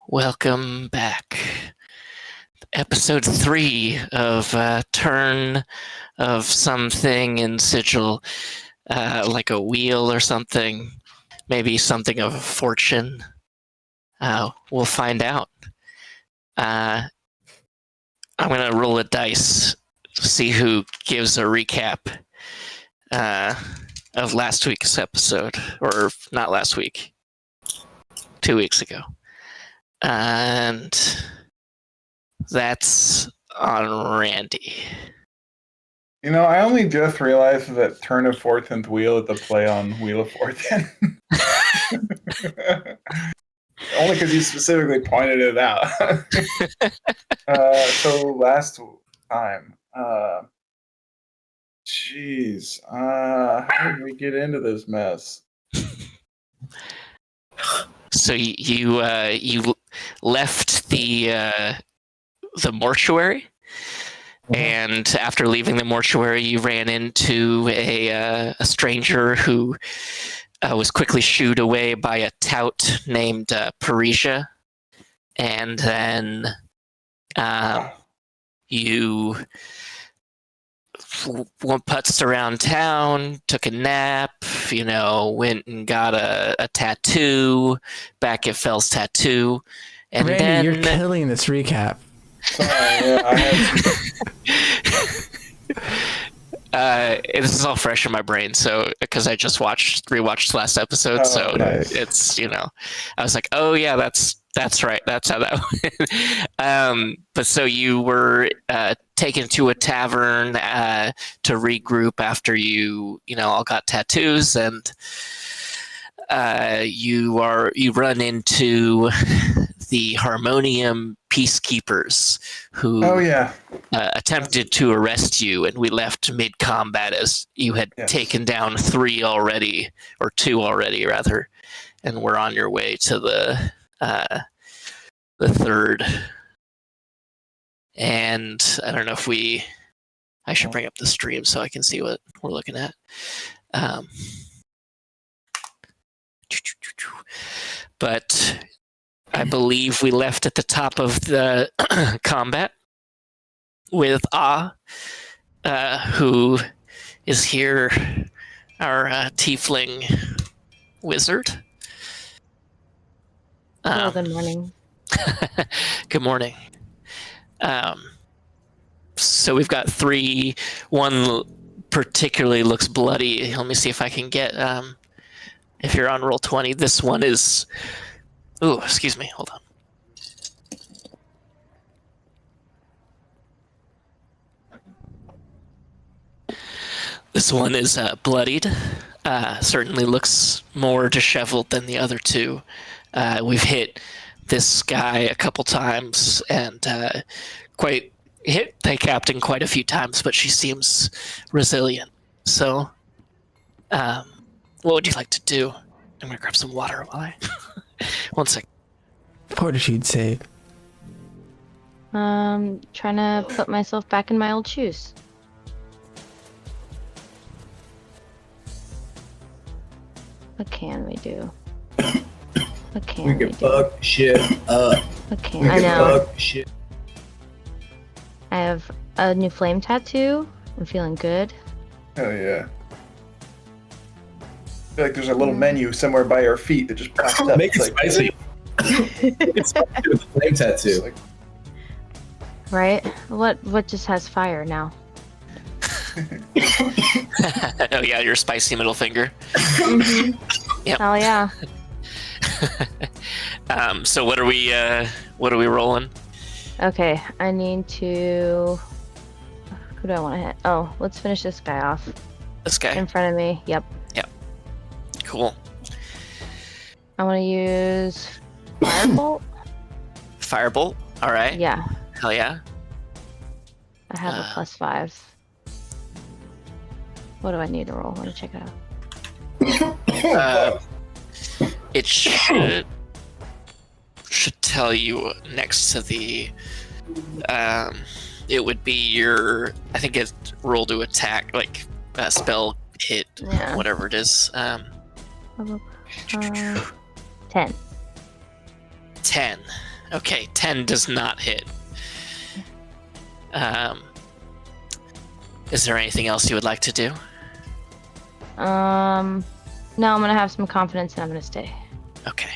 Welcome back. Episode 3 of Turn of Something in Sigil, like a wheel or something. Maybe something of a fortune. We'll find out. I'm going to roll a dice, see who gives a recap of last week's episode. Or not last week. 2 weeks ago. And that's on Randy. You know, I only just realized that Turn of 14th Wheel is the play on Wheel of Fortune. Only because you specifically pointed it out. So last time, how did we get into this mess? So you left the mortuary, and after leaving the mortuary, you ran into a stranger who was quickly shooed away by a tout named Parisia, and then you putzed around town, took a nap, went and got a tattoo back at Fell's Tattoo. And Randy, then you're killing this recap. Sorry, yeah, this is all fresh in my brain, so because I just rewatched last episode, nice. It's I was like, oh yeah, that's right, that's how that went. But so you were taken to a tavern to regroup after you all got tattoos, and you run into the Harmonium Peacekeepers who attempted to arrest you, and we left mid-combat as you had taken down 2 already, rather, and we're on your way to the third. And I don't know if I should bring up the stream so I can see what we're looking at. But I believe we left at the top of the combat with who is here, our tiefling wizard. Good morning. Good morning. So we've got 3. One particularly looks bloody. Let me see if I can get... if you're on roll 20, this one is... Ooh, excuse me. Hold on. This one is bloodied. Certainly looks more disheveled than the other 2. We've hit this guy a couple times and hit the captain quite a few times, but she seems resilient. So, what would you like to do? I'm gonna grab some water while I... One sec. Fortitude save. Trying to put myself back in my old shoes. What can we do? What can we do? Fuck shit up. I know. Shit. I have a new flame tattoo. I'm feeling good. Hell yeah. I feel like there's a little menu somewhere by our feet that just pops up. Make it spicy. It's spicy with the flame tattoo. Right? What just has fire now? Oh yeah, your spicy middle finger. Yep. Oh yeah. So what are we rolling? Okay, I need to... Who do I want to hit? Oh, let's finish this guy off. This guy? In front of me, yep. Cool. I want to use Firebolt. Firebolt? Alright. Yeah. Hell yeah. I have a +5. What do I need to roll? Let me check it out. It should tell you next to the... it would be your... I think it's roll to attack, like spell hit, whatever it is. 10. 10. Okay, 10 does not hit. Is there anything else you would like to do? No, I'm gonna have some confidence and I'm gonna stay. Okay.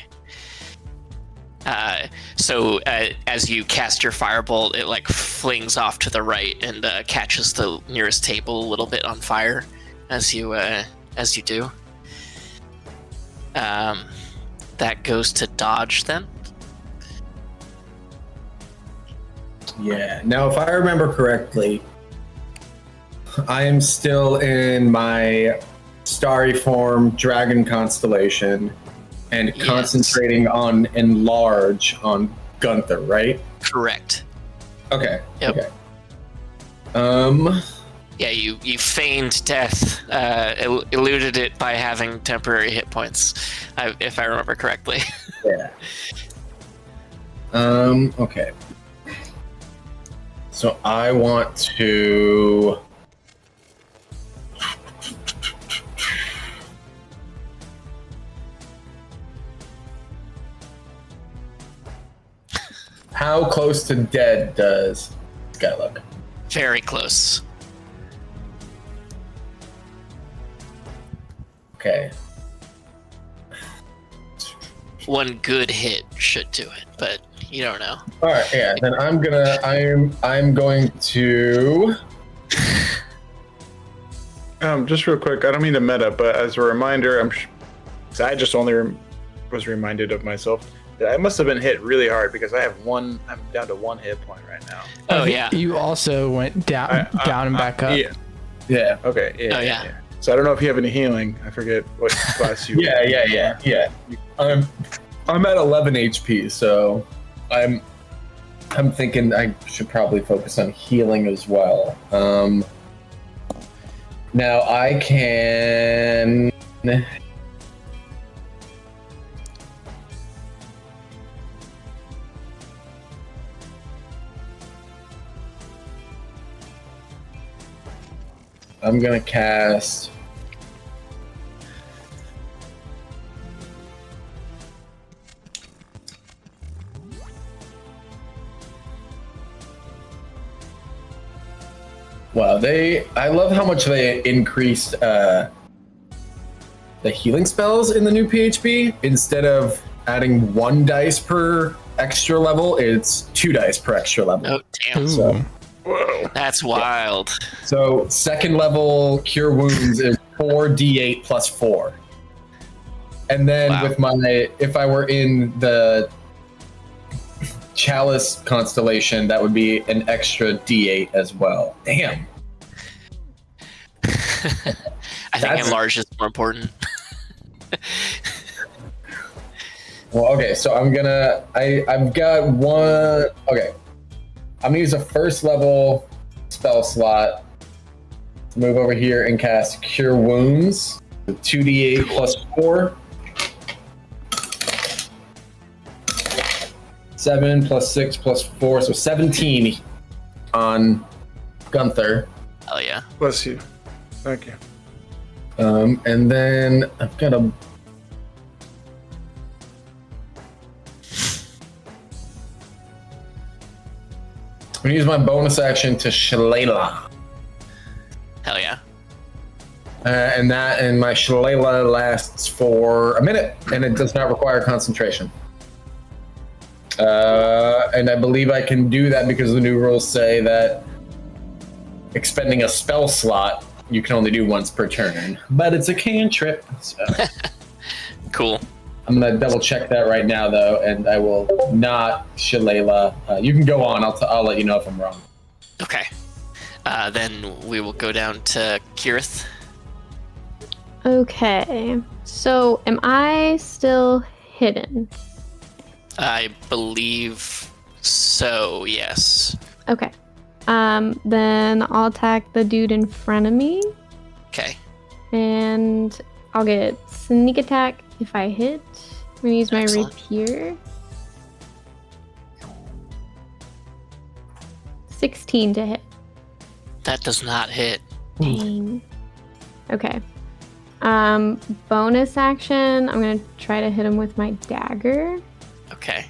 So as you cast your firebolt, it like flings off to the right and catches the nearest table a little bit on fire as you do. That goes to dodge then. Yeah. Now, if I remember correctly, I am still in my starry form dragon constellation and Yes. concentrating on enlarge on Gunther, right? Correct. Okay. Yep. Okay. Yeah, you feigned death, eluded it by having temporary hit points, if I remember correctly. Yeah. Okay. So I want to. How close to dead does this guy look? Very close. Okay. One good hit should do it, but you don't know. All right. Yeah. Then I'm going to. Just real quick, I don't mean to meta, but as a reminder, I just only was reminded of myself that I must have been hit really hard because I'm down to 1 hit point right now. Oh yeah. You also went down and back up. Yeah. Yeah. Okay. Yeah. Oh, yeah. So I don't know if you have any healing. I forget what class you. Yeah. I'm at 11 HP, so I'm thinking I should probably focus on healing as well. Now I can. I'm gonna cast. Wow, I love how much they increased the healing spells in the new PHB. Instead of adding 1 dice per extra level, it's 2 dice per extra level. Oh damn. Ooh. So- Whoa. That's wild. So second level cure wounds is 4d8 plus 4. And then Wow. with if I were in the Chalice constellation, that would be an extra d8 as well. Damn. I think That's- enlarge is more important. Well, okay, so I've got one. Okay, I'm gonna use a first level spell slot to move over here and cast Cure Wounds. 2d8 plus 4. 7 plus 6 plus 4, so 17 on Gunther. Hell yeah. Bless you. Thank you. And then I've got a. I'm gonna use my bonus action to Shillelagh. Hell yeah. And my Shillelagh lasts for a minute, and it does not require concentration. And I believe I can do that because the new rules say that expending a spell slot you can only do once per turn. But it's a cantrip, so Cool. I'm gonna double check that right now though, and I will not Shillelagh. You can go on. I'll let you know if I'm wrong. Okay. Then we will go down to Kirith. Okay. So am I still hidden? I believe so, yes. Okay. Then I'll attack the dude in front of me, Okay. and I'll get sneak attack if I hit. I'm gonna use my Excellent. rapier. 16 to hit. That does not hit. Dang. Okay. Bonus action. I'm gonna try to hit him with my dagger. Okay.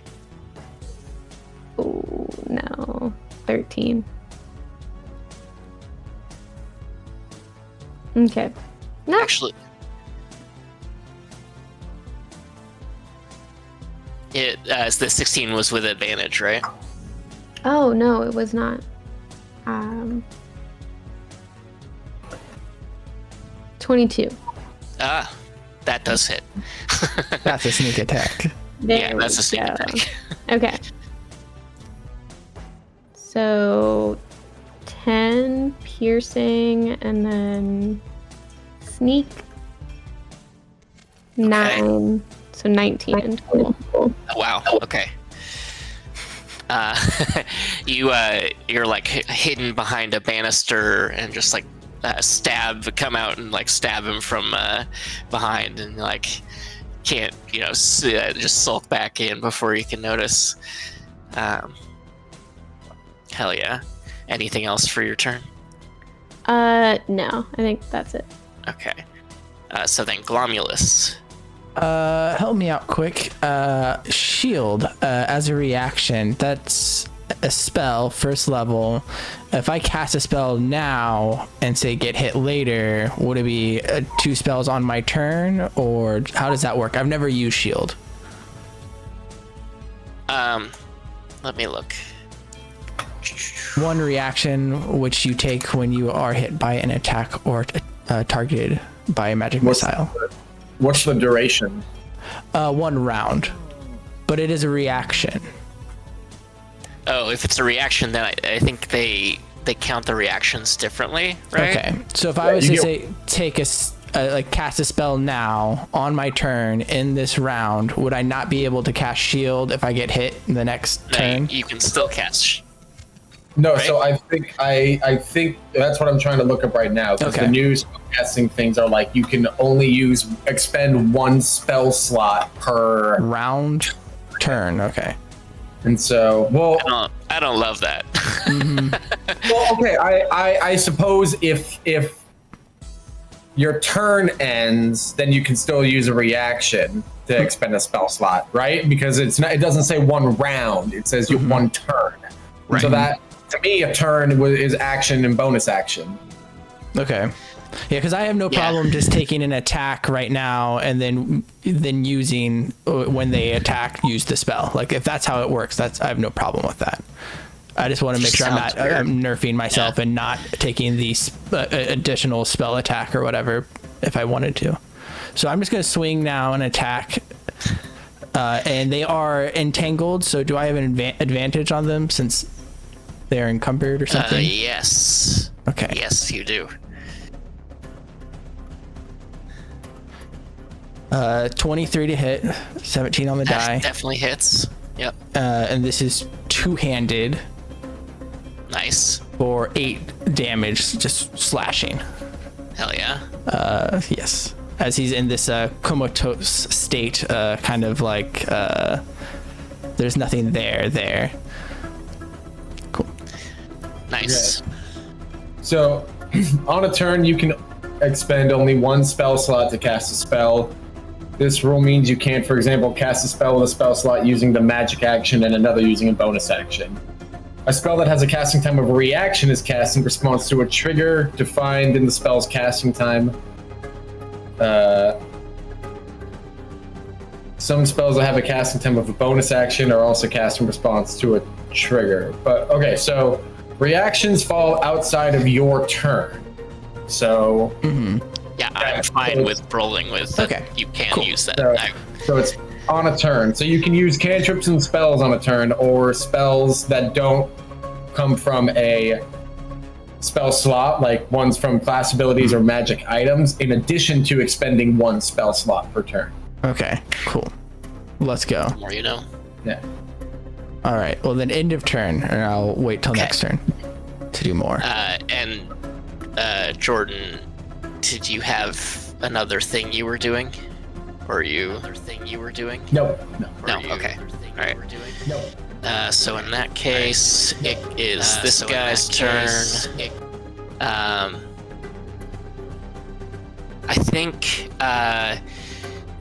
13. Okay. No. Actually, the 16 was with advantage, right? Oh no, it was not. 22. Ah, that does hit. That's a sneak attack. Yeah, that's a sneak attack. Okay. So 10 piercing and then sneak 9. So 19 in total. Oh, wow. Okay. You're like hidden behind a banister and just like come out and like stab him from behind, and like can't just sulk back in before you can notice. Hell yeah. Anything else for your turn? No, I think that's it. Okay. So then Glomulus. Help me out quick. Shield, as a reaction, that's a spell, first level. If I cast a spell now and say get hit later, would it be 2 spells on my turn, or how does that work? I've never used shield. Let me look. 1 reaction which you take when you are hit by an attack or targeted by a magic missile. What's the duration? 1 round, but it is a reaction. Oh, if it's a reaction, then I think they count the reactions differently, right? Okay, so if I was to say take cast a spell now on my turn in this round, would I not be able to cast shield if I get hit in the next turn? You can still cast. No, Right? so I think that's what I'm trying to look up right now. Because Okay. the new spellcasting things are like you can only expend 1 spell slot per Round, turn. Okay. and so I don't love that. well okay, I suppose if your turn ends, then you can still use a reaction to expend a spell slot, right? Because it doesn't say 1 round; it says you 1 turn. Right. So that, to me, a turn is action and bonus action. Okay. Yeah, because I have no problem just taking an attack right now and then using when they attack, use the spell. Like if that's how it works, I have no problem with that. I just want to make sure I'm nerfing myself and not taking the additional spell attack or whatever if I wanted to. So I'm just going to swing now and attack. And they are entangled, so do I have an advantage on them since they're encumbered or something? Yes. Okay. Yes, you do. 23 to hit, 17 on the die. Definitely hits. Yep. And this is 2-handed Nice. for 8 damage, just slashing. Hell yeah. Yes. As he's in this comatose state, kind of like there's nothing there. Cool. Nice. So, on a turn, you can expend only 1 spell slot to cast a spell. This rule means you can't, for example, cast a spell with a spell slot using the magic action and another using a bonus action. A spell that has a casting time of a reaction is cast in response to a trigger defined in the spell's casting time. Some spells that have a casting time of a bonus action are also cast in response to a trigger. But okay, so reactions fall outside of your turn. So Yeah, I'm fine with rolling with that. Okay, You can cool. use that. So it's on a turn. So you can use cantrips and spells on a turn, or spells that don't come from a spell slot, like ones from class abilities or magic items, in addition to expending 1 spell slot per turn. Okay, cool. Let's go. The more you know. Yeah. All right. Well, then end of turn, and I'll wait till Okay. next turn to do more. And Jordan, did you have another thing you were doing? Or another thing you were doing? No. No, okay. All right. No. So in that case, it is this guy's turn. I think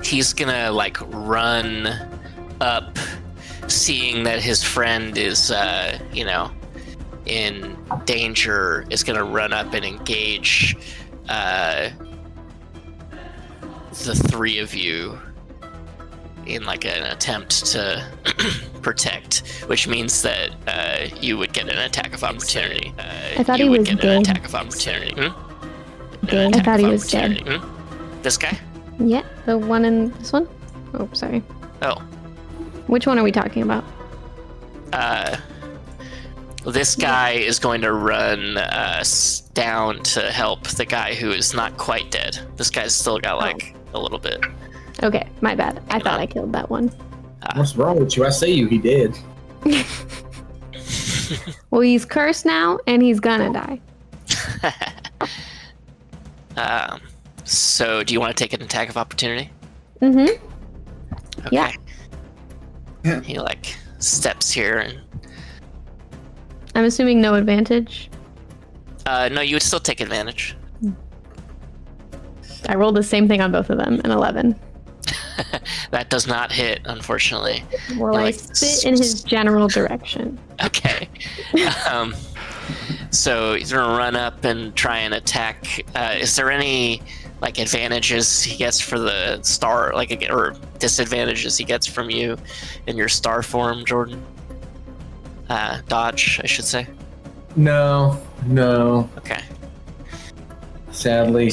he's gonna like run up, seeing that his friend is in danger is going to run up and engage the three of you in like an attempt to protect, which means that you would get an attack of opportunity. I thought he was An dead. attack of opportunity. Dead. I thought he was dead. This guy? Yeah, the one in this one? Oh, sorry. Oh. Which one are we talking about? This guy is going to run down to help the guy who is not quite dead. This guy's still got like a little bit. Okay, my bad. I thought I killed that one. What's wrong with you? I say he did. Well, he's cursed now, and he's gonna die. So do you want to take an attack of opportunity? Mm-hmm. Okay. Yeah. He like steps here and I'm assuming no advantage. no, you would still take advantage. I rolled the same thing on both of them, an 11. That does not hit, unfortunately. Well, You're I like, spit in his general direction. Okay. So he's gonna run up and try and attack. Is there any like advantages he gets for the star, like, or disadvantages he gets from you in your star form, Jordan? Dodge, I should say. No. Okay. Sadly.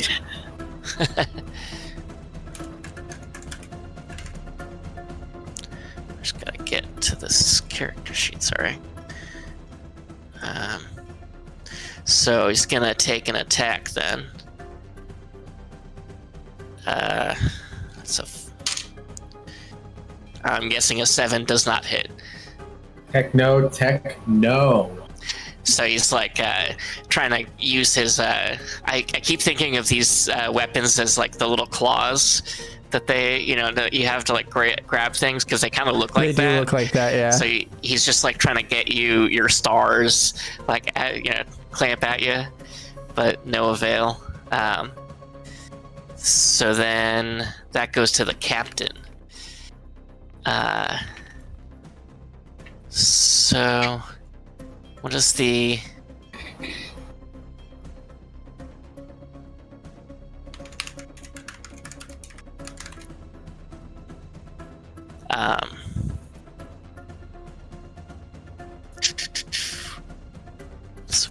Just gotta get to this character sheet, sorry. So he's gonna take an attack then. I'm guessing a 7 does not hit. Tech no. So he's like trying to use his. I keep thinking of these weapons as like the little claws that they, that you have to like grab things because they kind of look like that. They do look like that, yeah. So he's just like trying to get your stars, like clamp at you, but no avail. So then that goes to the captain. So what is the...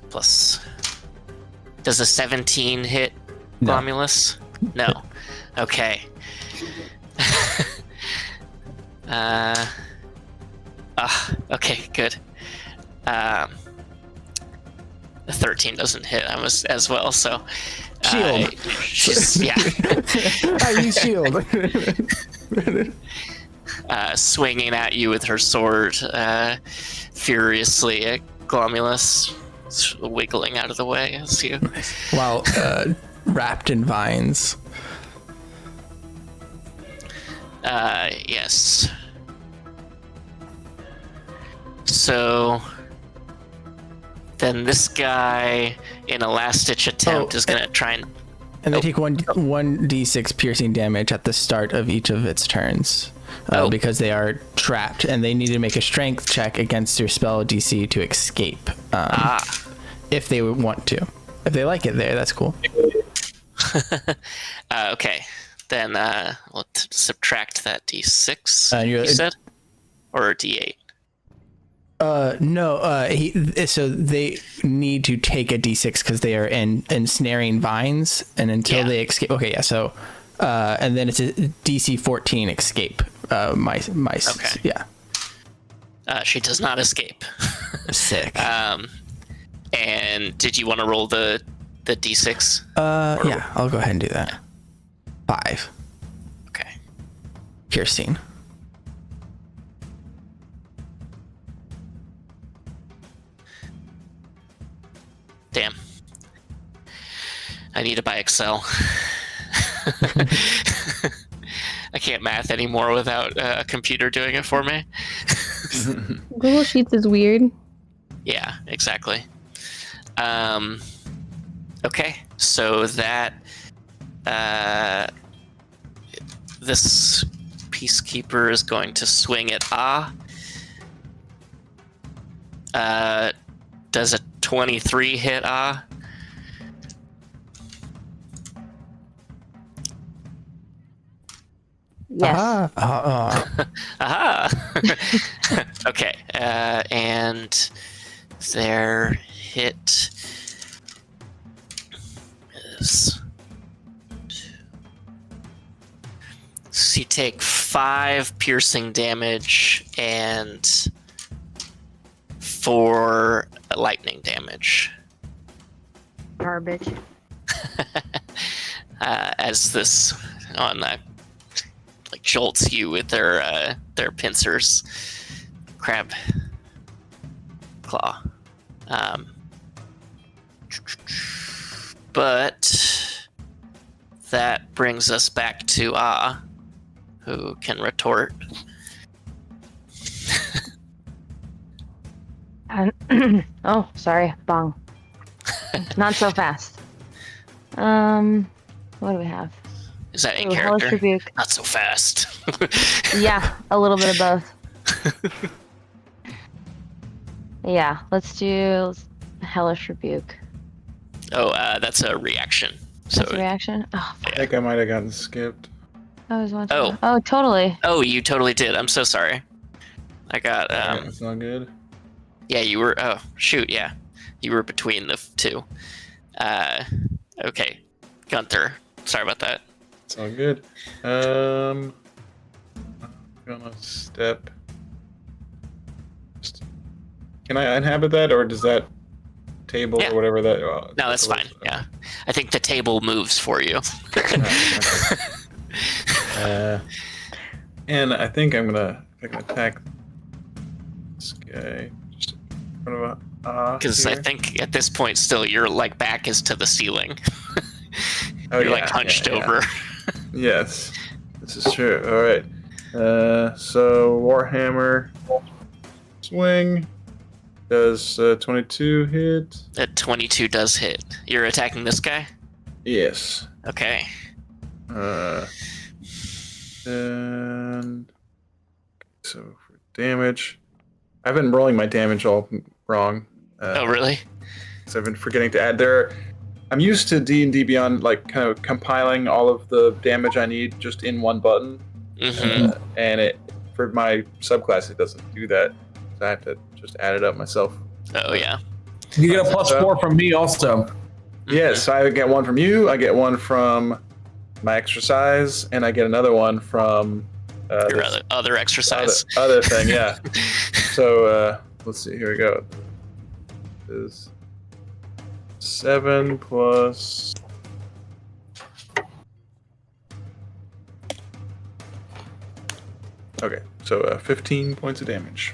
plus... Does a 17 hit No. Romulus? No. Okay. Okay, good. The 13 doesn't hit as well, so... Shield. Yeah. I use shield. Swinging at you with her sword furiously at Glomulus, wiggling out of the way as you... While wrapped in vines. Yes. So then this guy, in a last-ditch attempt, is going to try and... And they take 1d6 piercing damage at the start of each of its turns. Because they are trapped, and they need to make a strength check against their spell DC to escape. If they would want to. If they like it there, that's cool. Okay. Then we'll subtract that d6, you said? Or d8? No, so they need to take a d6 because they are ensnaring vines, and until they escape. Okay, yeah, so... and then it's a DC 14 escape. Okay. Yeah. She does not escape. Sick. And did you want to roll the d6? Yeah, I'll go ahead and do that. 5. Okay. Piercing. Damn. I need to buy Excel. I can't math anymore without a computer doing it for me. Google Sheets is weird. Yeah, exactly. Okay, so that this peacekeeper is going to swing at Does a 23 hit? Yes. Aha! Okay, and their hit is. So you take 5 piercing damage and 4 lightning damage. Garbage. As this on like jolts you with their pincers, crab claw. But that brings us back to who can retort. Oh, sorry, bong. Not so fast. What do we have? Is that in Ooh, Hellish character? Rebuke. Not so fast. Yeah, a little bit of both. Yeah, let's do Hellish Rebuke. Oh, that's a reaction. So, That's a reaction? Oh, I think I might have gotten skipped. I was watching. Oh. Oh, totally. oh, you totally did. I'm so sorry. I got That's not good. yeah, you were. Oh, shoot, yeah, you were between the two. Okay, Gunther. Sorry about that. It's all good. I'm gonna step. Can I inhabit that, or does that table Yeah. or whatever that? No, that's fine. Yeah, I think the table moves for you. And I think I'm gonna attack this guy just in front of a. Because I here. think at this point, still, your like back is to the ceiling. Oh, You're yeah, like hunched yeah, yeah. over. Yes, this is true. All right. So Warhammer swing does 22 hit? That 22 does hit. You're attacking this guy. Yes. Okay. And so for damage, I've been rolling my damage all wrong. Oh, really? So I've been forgetting to add there. I'm used to D&D Beyond, like kind of compiling all of the damage I need just in one button, Mm-hmm. and it for my subclass it doesn't do that. So I have to just add it up myself. Oh, yeah. You get a +4 from me also. Yes, I get one from you. I get one from my exercise, and I get another one from Your this other exercise. other thing. Yeah. So let's see. Here we go. Is 7 plus. Okay, so 15 points of damage.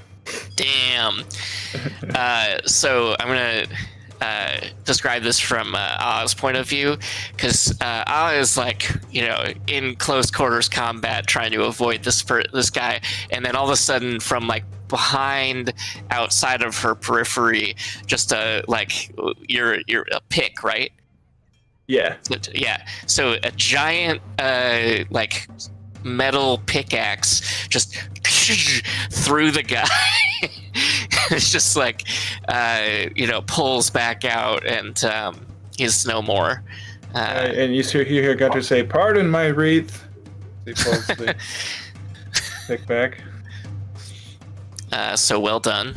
Damn. So I'm gonna describe this from Ah's point of view, because Ah is like, in close quarters combat, trying to avoid this guy, and then all of a sudden, from like behind, outside of her periphery, just you're a pick, right? Yeah. Yeah. So a giant metal pickaxe just through the guy. It's just like pulls back out, and he's no more. And you hear Gunter say, "Pardon my wreath." He pulls the pick back. So well done.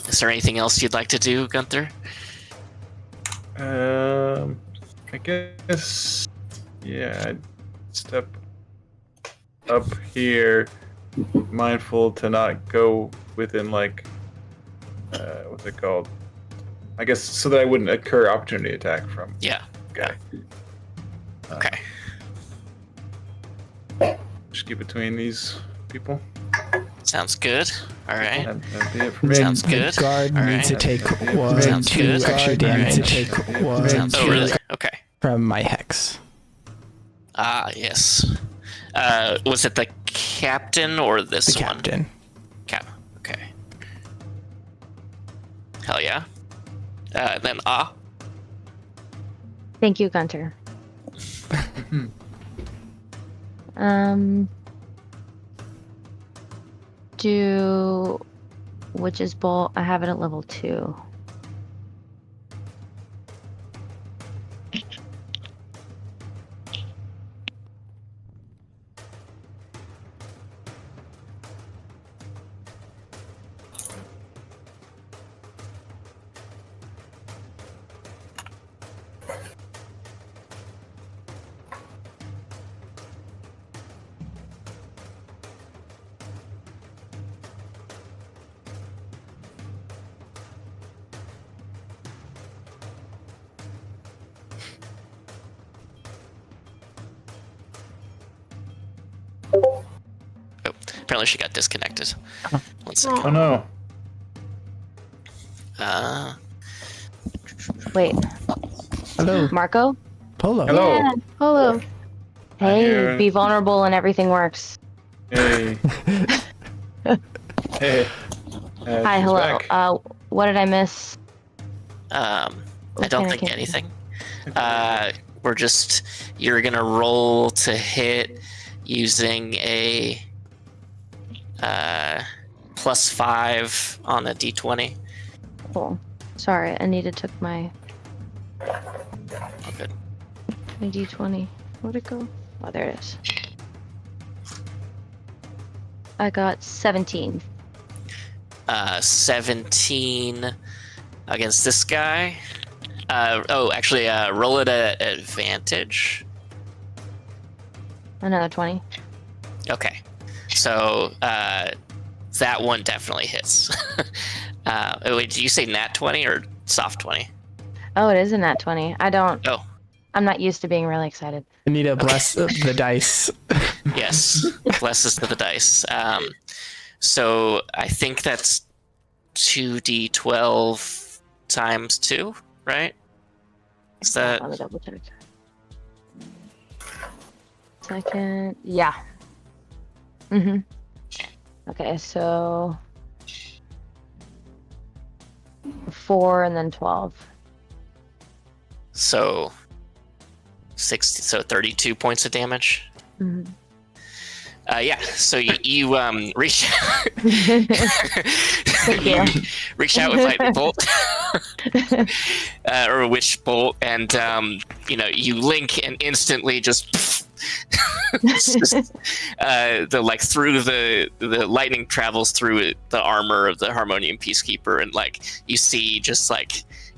Is there anything else you'd like to do, Gunther? I guess, yeah, I'd step up here, mindful to not go within, what's it called? I guess so that I wouldn't incur opportunity attack from Yeah. guy. Okay. Just get between these people. Sounds good. All right. That'd be it for me. Sounds good. The guard All needs to right. take Sounds 2 good. extra All damage. right. Take 1, Oh, 2 really? Okay. from my hex. Yes. Was it the captain or this The one? captain. Okay. Hell yeah. Then Thank you, Gunter. Witch's Bolt. I have it at level 2. Oh, apparently she got disconnected. 1 second. Oh no. Wait, Hello, Marco? Polo. Hello. Yeah. Hello. Hey, here. be vulnerable and everything works. Hey. Hey. Hi, She's hello. back. What did I miss? I What don't can I think get? anything. You're gonna roll to hit using a +5 on a d20. Cool. Sorry, Anita took my Oh, good. D20. Where'd it go? Oh, there it is. I got 17. 17 against this guy. Actually, roll it at advantage. Another 20. Okay, so that one definitely hits. Wait, did you say nat 20 or soft 20? Oh, it is a nat 20. Oh, I'm not used to being really excited. Anita, bless the dice. yes. Blesses to the dice. So I think that's 2d12 times 2, right? Is that Let me double check. Second. Yeah. Mm-hmm. Okay, so 4 and then 12. so 60? So 32 points of damage. Mhm. Yeah. So you reach Thank you. reach out with lightning bolt or a witch bolt, and you link and instantly just. It's just through the lightning travels through the armor of the Harmonium Peacekeeper, and you see just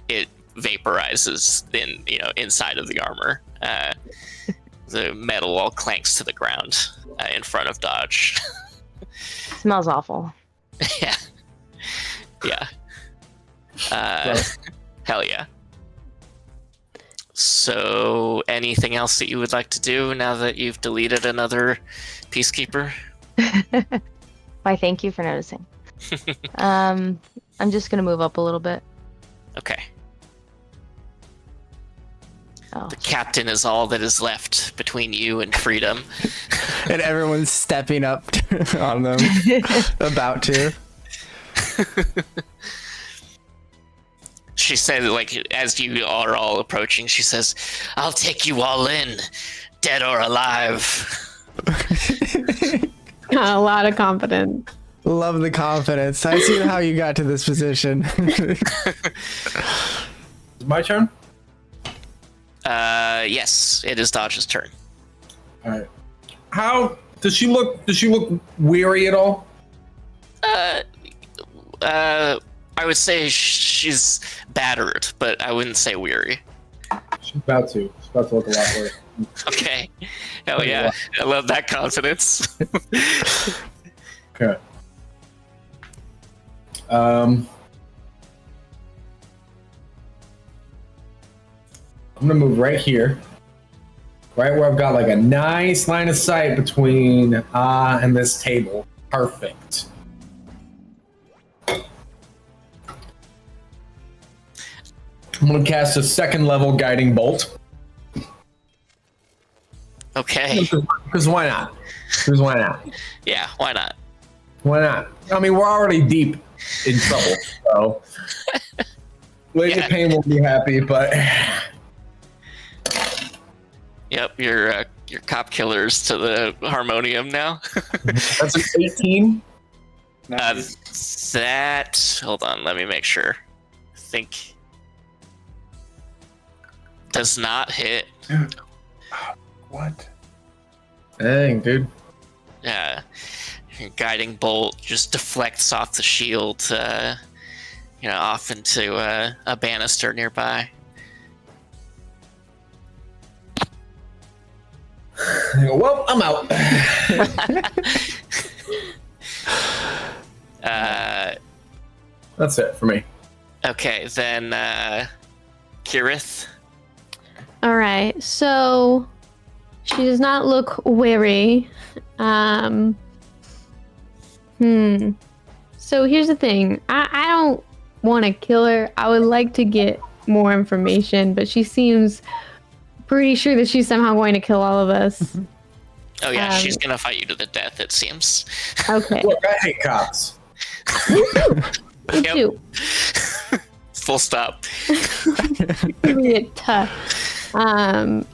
it vaporizes inside of the armor. The metal all clanks to the ground in front of Dodge. Smells awful. Yeah. Hell yeah. So, anything else that you would like to do now that you've deleted another Peacekeeper? Why, thank you for noticing. I'm just gonna move up a little bit. Okay. Oh, The captain is all that is left between you and freedom. And everyone's stepping up on them, about to. She said, as you are all approaching, she says, "I'll take you all in, dead or alive." A lot of confidence. Love the confidence. I see how you got to this position. My turn. Yes, it is Dodge's turn. All right. How does she look? Does she look weary at all? I would say she's battered, but I wouldn't say weary. She's about to. She's about to look a lot worse. Okay. Hell yeah. I love that confidence. Okay. I'm gonna move right here, right where I've got a nice line of sight between and this table. Perfect. I'm gonna cast a second level guiding bolt. Okay. Because why not? Because why not? Yeah, why not? Why not? I mean, we're already deep in trouble, so Lady Yeah. Pain will be happy, but Yep, you're cop killers to the Harmonium now. that's an 18. Nice. That. Hold on, let me make sure. I think. Does not hit. Dude. What? Dang, dude. Yeah. Your guiding bolt just deflects off the shield, off into a banister nearby. Well, I'm out. That's it for me. Okay, then Kirith. All right, so she does not look weary. So here's the thing. I don't want to kill her. I would like to get more information, but she seems pretty sure that she's somehow going to kill all of us. Oh yeah, she's gonna fight you to the death, it seems. Okay. Look, I hate cops. Me Yep. too. Full stop. Really tough.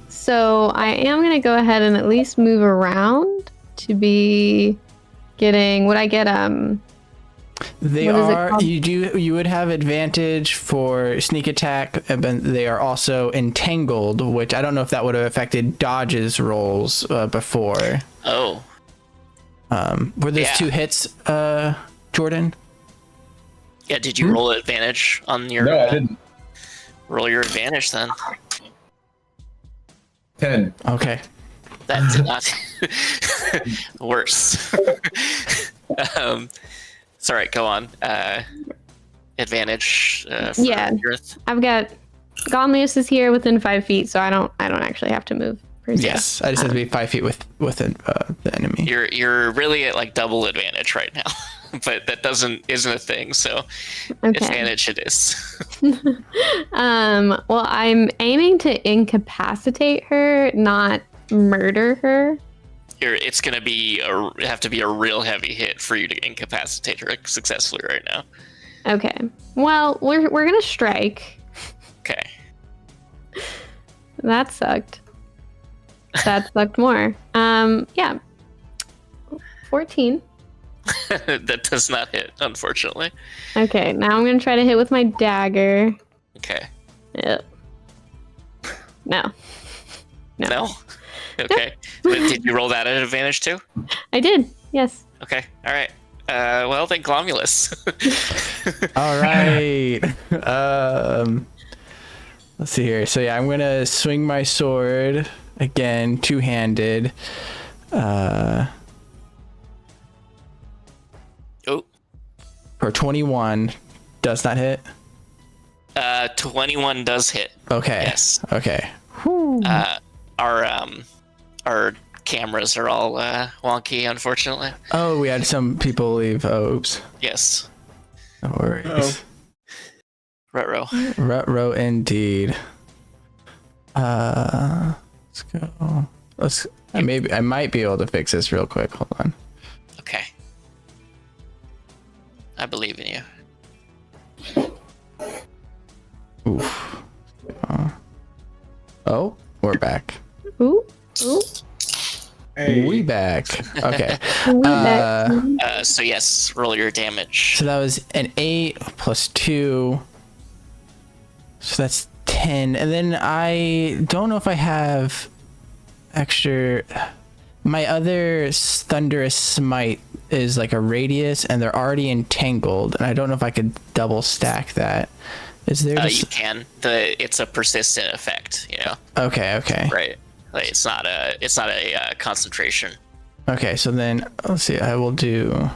So I am gonna go ahead and at least move around to be getting what I get. They What is it are called? you would have advantage for sneak attack, but they are also entangled, which I don't know if that would have affected dodges rolls before. Oh. Were those Yeah. 2 hits, Jordan? Yeah, did you roll advantage on your No, I didn't. roll your advantage then? 10. Okay. That did not worse. It's all right, go on. Advantage for Yeah. Earth. I've got Gomlius is here within 5 feet, so I don't actually have to move. Per se. Yes, I just have to be 5 feet with the enemy. You're really at like double advantage right now. But that isn't a thing, so Okay. advantage it is. Well, I'm aiming to incapacitate her, not murder her. It's gonna have to be a real heavy hit for you to incapacitate her successfully right now. Okay. Well, we're gonna strike. Okay. That sucked. That sucked more. Yeah. 14. That does not hit, unfortunately. Okay, now I'm gonna try to hit with my dagger. Okay. Yep. No. No. No? Okay. But did you roll that at advantage too? I did. Yes. Okay. All right. Well, then Glomulus. All right. Let's see here. So yeah, I'm gonna swing my sword again, 2-handed. Oh. For 21, does not hit. 21 does hit. Okay. Yes. Okay. Our cameras are all wonky, unfortunately. Oh, we had some people leave. Oh, oops. Yes. No worries. Uh-oh. Ruh-roh. Ruh-roh indeed. Let's go. I might be able to fix this real quick. Hold on. Okay. I believe in you. Oof. Oh, we're back. Ooh. Ooh. Hey. We back. Okay. We back. So yes, roll your damage. So that was an 8 plus 2. So that's 10. And then I don't know if I have extra. My other thunderous smite is like a radius, and they're already entangled. And I don't know if I could double stack that. Is there? You can. It's a persistent effect. Okay. Right. Like, it's not a concentration. Okay. So then let's see. I will do.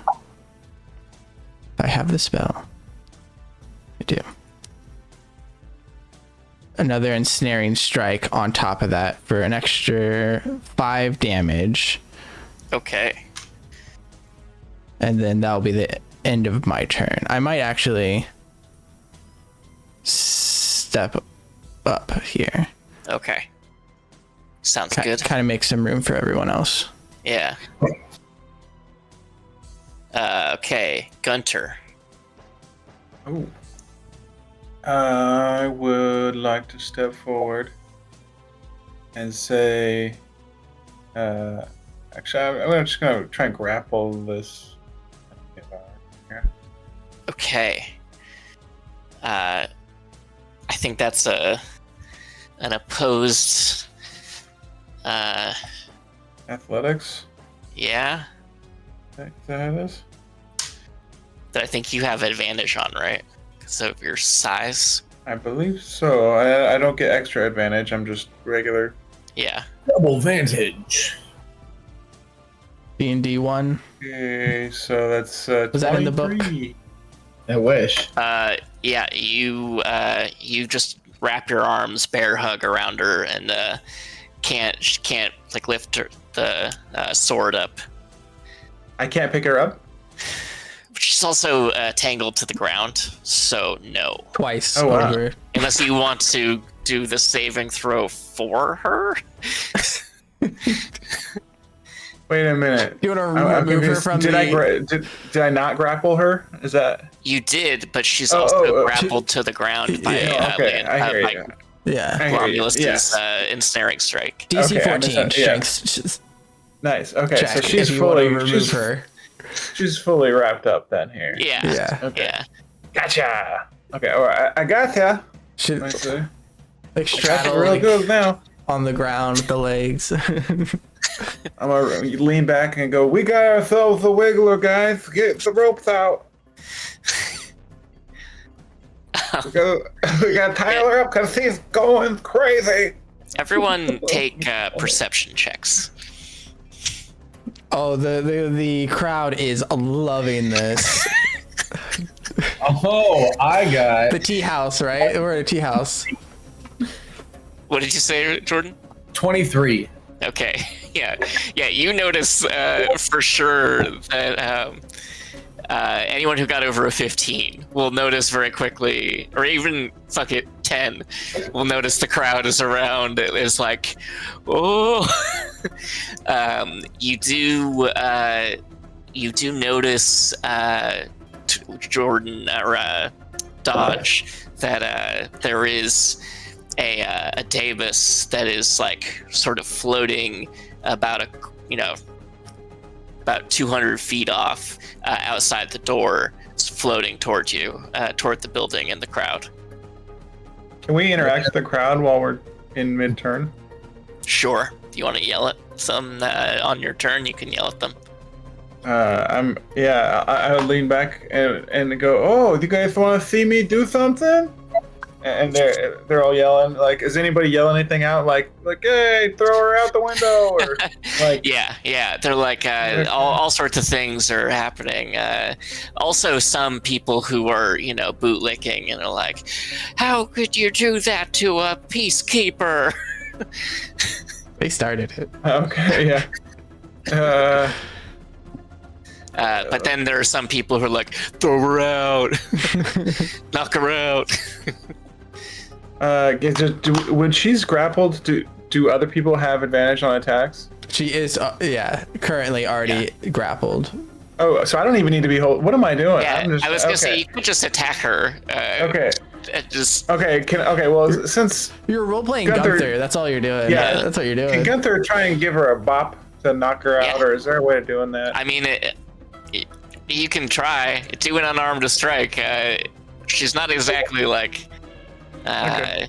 I have the spell. I do. Another ensnaring strike on top of that for an extra 5 damage. Okay. And then that'll be the end of my turn. I might actually step up here. Okay. Sounds good. Kind of make some room for everyone else. Yeah. Okay, Gunter. Oh. I would like to step forward and say, actually, I'm just gonna try and grapple this. Okay. I think that's an opposed. Athletics. Yeah. Is that how it is? That I think you have advantage on, right? Because of your size. I believe so. I don't get extra advantage. I'm just regular. Yeah. Double vantage. D&D 1. Okay, so that's Was that in the book? 23. I wish. Yeah. You just wrap your arms, bear hug around her, and she can't like lift the sword up. I can't pick her up. She's also tangled to the ground, so no. Twice Oh, wow. over. Unless you want to do the saving throw for her. Wait a minute. Do you want to I'm remove her confused. from Did I not grapple her? Is that? You did, but she's Oh, also oh, grappled to the ground by, Yeah, okay, I hear by you. Yeah. I hear you. Romulus's Yes. ensnaring strike. DC Okay, I 14 understand. Yeah. strength Nice. Okay, check so she's if you want to fully remove her. she's fully wrapped up then here. Yeah. Yeah. Okay. Yeah. Gotcha. Okay. All right. I got ya. Should I see. like straddle Real like, good now. on the ground with the legs. I'm gonna lean back and go. We got ourselves a wiggler, guys. Get the ropes out. we got to tie her up because he's going crazy. Everyone take perception checks. Oh, the crowd is loving this. Oh, I got The tea house, right? We're at a tea house. What did you say, Jordan? 23. Okay. Yeah. You notice for sure that anyone who got over a 15 will notice very quickly, or even 10 will notice the crowd is around. It's like, oh. You do notice Jordan or Dodge that there is a Davis that is like sort of floating about 200 feet off outside the door. It's floating towards you, toward the building and the crowd. Can we interact with the crowd while we're in mid-turn? Sure. If you want to yell at some on your turn, you can yell at them. I would lean back and go, oh, you guys want to see me do something? And they're all yelling, like, is anybody yelling anything out, like, hey, throw her out the window, or like, Yeah. They're like all sorts of things are happening. Also, some people who are bootlicking and are like, how could you do that to a peacekeeper? They started it. okay, yeah. But then there are some people who are like, throw her out, knock her out. When she's grappled, do other people have advantage on attacks? She is, currently already grappled. Oh, so I don't even need to be what am I doing? Yeah, I'm just, I was gonna say okay. you could just attack her. Okay. Just Okay. Well, since You're role playing Gunther- Gunther. That's all you're doing. Yeah. That's what you're can doing. Gunther try and give her a bop to knock her out, Yeah. or is there a way of doing that? I mean, you can try. Do an unarmed to strike. She's not exactly like. Okay.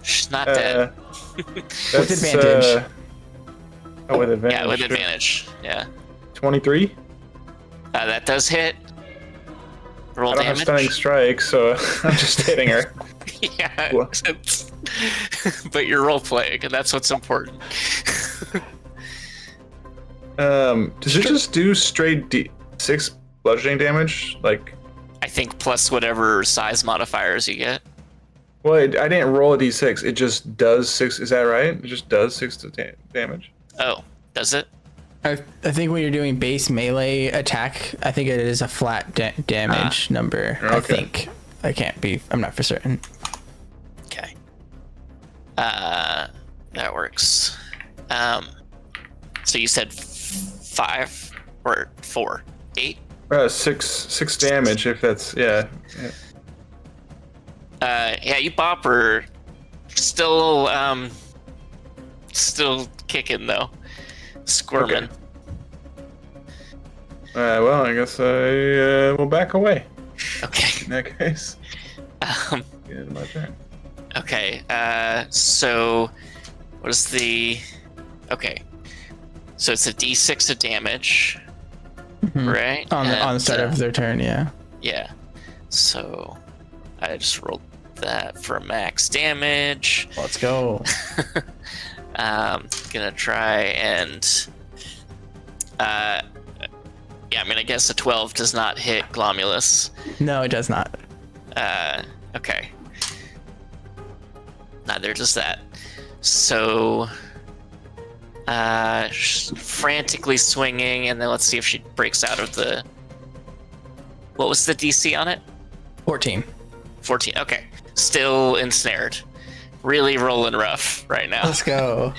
She's not dead. With advantage. With advantage. Yeah, with sure. advantage. Yeah. 23. That does hit. Roll I don't have damage. stunning strike, so I'm just hitting her. Yeah. Cool. But you're role playing, and that's what's important. Does it just do straight D6 bludgeoning damage? Like, I think plus whatever size modifiers you get. well, I didn't roll a D6. It just does 6. Is that right? It just does 6 damage. Oh, does it? I think when you're doing base melee attack, I think it is a flat damage number. I Okay. think. I'm not for certain. Okay. That works. So you said 5 or 4? 8? 6 damage if that's yeah. Yeah, you bop her. Still kicking though. Squirming. Well, I guess I will back away Okay. in that case. Get into my turn. Okay. So, what is the? Okay. So it's a D6 of damage, right? On the And, start of their turn, yeah. Yeah. So, I just rolled that for max damage. Let's go. Gonna try and. Yeah, I mean, I guess a 12 does not hit Glomulus. No, it does not. Okay. Neither does that. So, frantically swinging, and then let's see if she breaks out of the. What was the DC on it? 14. 14. Okay. Still ensnared. Really rolling rough right now. Let's go.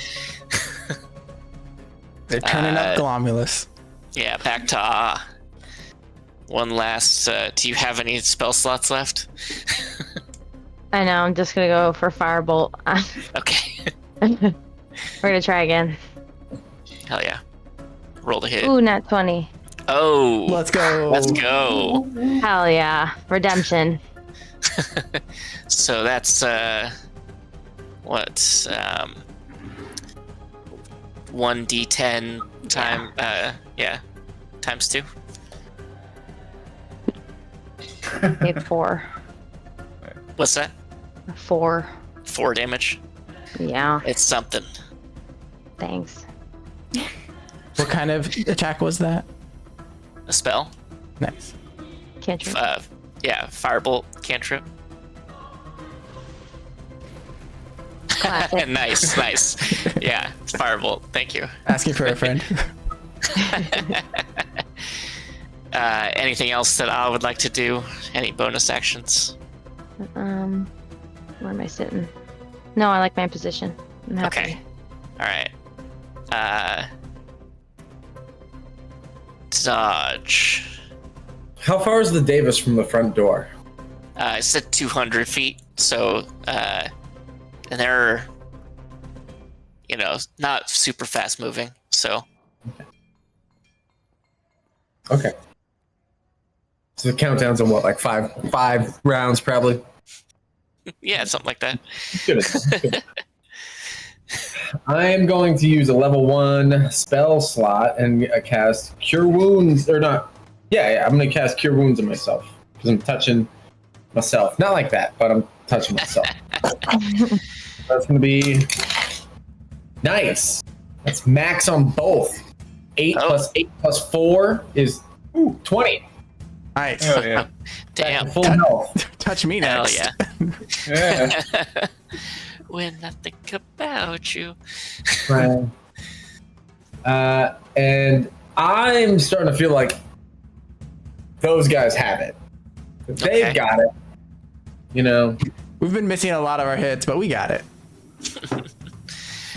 They're turning up Glomulus. Yeah, back to one last. Do you have any spell slots left? I know. I'm just gonna go for firebolt. Okay. We're gonna try again. Hell yeah. Roll the hit. Ooh, nat 20. Oh. Let's go. Let's go. Hell yeah. Redemption. So that's what 1d10 time times 2. Okay, 4. What's that? 4. 4 damage. Yeah. It's something. Thanks. What kind of attack was that? A spell. Nice. Cantrip. Yeah, firebolt cantrip. Classic. nice. Yeah, it's firebolt. Thank you. Asking for a friend. Anything else that I would like to do? Any bonus actions? Where am I sitting? No, I like my position. I'm happy. Okay. All right. Dodge. How far is the Davis from the front door? I said 200 feet. So, and they're, not super fast moving. So, Okay. So the countdown's on what, like five rounds probably? yeah, something like that. Good. I am going to use a level 1 spell slot and cast Cure Wounds, or not. Yeah, I'm going to cast Cure Wounds on myself because I'm touching myself. Not like that, but I'm touching myself. That's going to be nice. That's max on both. 8 plus 8 plus 4 is 20. Nice. Oh yeah. Damn. Full health. Touch me Hell next. yeah. Yeah. When I think about you. Right. And I'm starting to feel like those guys have it. They've Okay. got it. We've been missing a lot of our hits, but we got it.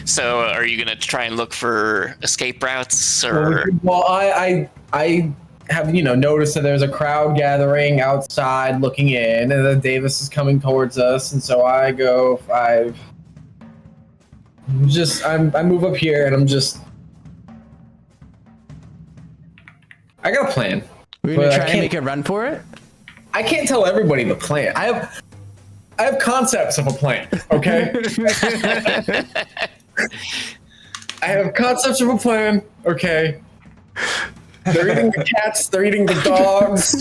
So, are you gonna try and look for escape routes, or? Well, I have noticed that there's a crowd gathering outside looking in, and then Davis is coming towards us, and so I go 5. I move up here, and I got a plan. We're But gonna I try and can't- make a run for it. I can't tell everybody the plan. I have concepts of a plan. Okay. I have concepts of a plan. Okay. They're eating the cats. They're eating the dogs.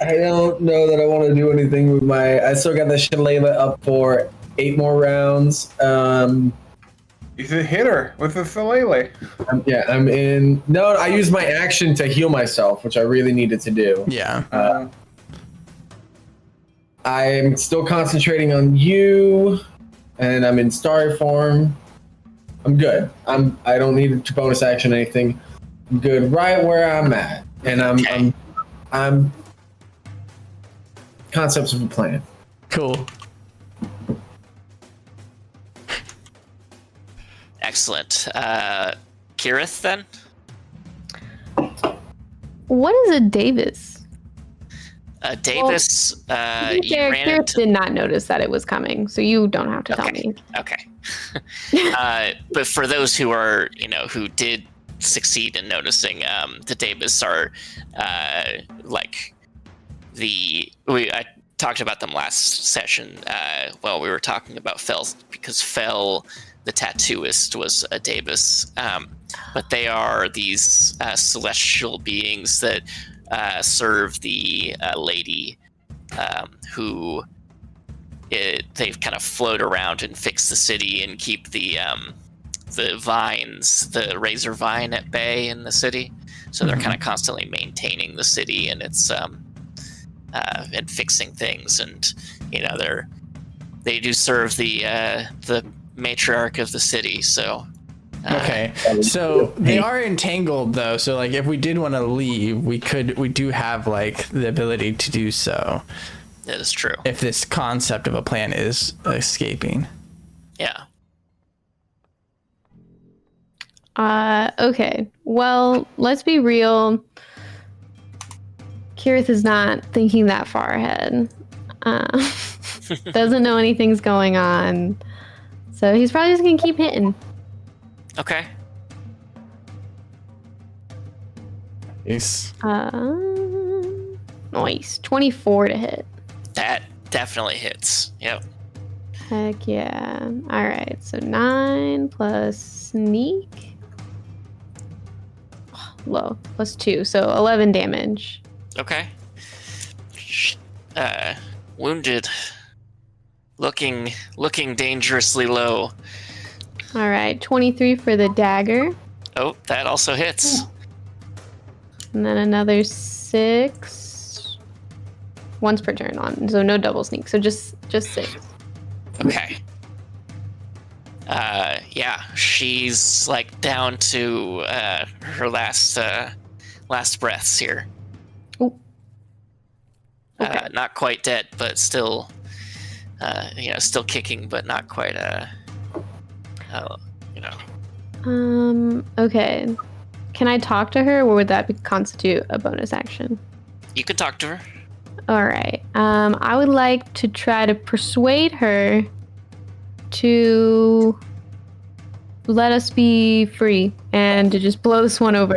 I don't know that I want to do anything with I still got the Shillelagh up for 8 more rounds. You should hit her with the Philele. I'm in. No, I used my action to heal myself, which I really needed to do. Yeah. I'm still concentrating on you, and I'm in star form. I'm good. I don't need to bonus action anything. I'm good right where I'm at, and I'm concepts of a plan. Cool. Excellent. Kirith, then? What is a Davis? Davis, you ran Gareth into... did not notice that it was coming, so you don't have to tell me. Okay. But for those who are, who did succeed in noticing, the Davis are I talked about them last session while we were talking about Fel, because Fel, the tattooist, was a Davis. But they are these celestial beings that serve the lady who they kind of float around and fix the city and keep the vines, the razor vine, at bay in the city. So they're kind of constantly maintaining the city and its and fixing things, and they do serve the matriarch of the city. So okay, so they are entangled though. So like, if we did want to leave, we do have like the ability to do so. That is true. If this concept of a plan is escaping. Yeah. Okay. Well, let's be real. Kirith is not thinking that far ahead. Doesn't know anything's going on. So he's probably just gonna keep hitting. Okay. Nice. Nice. 24 to hit. That definitely hits. Yep. Heck yeah. Alright, so 9 plus sneak. Low. Plus 2, so 11 damage. Okay. Wounded. Looking dangerously low. Alright, 23 for the dagger. Oh, that also hits. And then another 6. Once per turn on, so no double sneak, so just 6. Okay. Yeah, she's like down to her last breaths here. Ooh. Okay. Not quite dead, but still, still kicking, but not quite. Okay. Can I talk to her, or would that constitute a bonus action? You can talk to her. All right. I would like to try to persuade her to let us be free and to just blow this one over.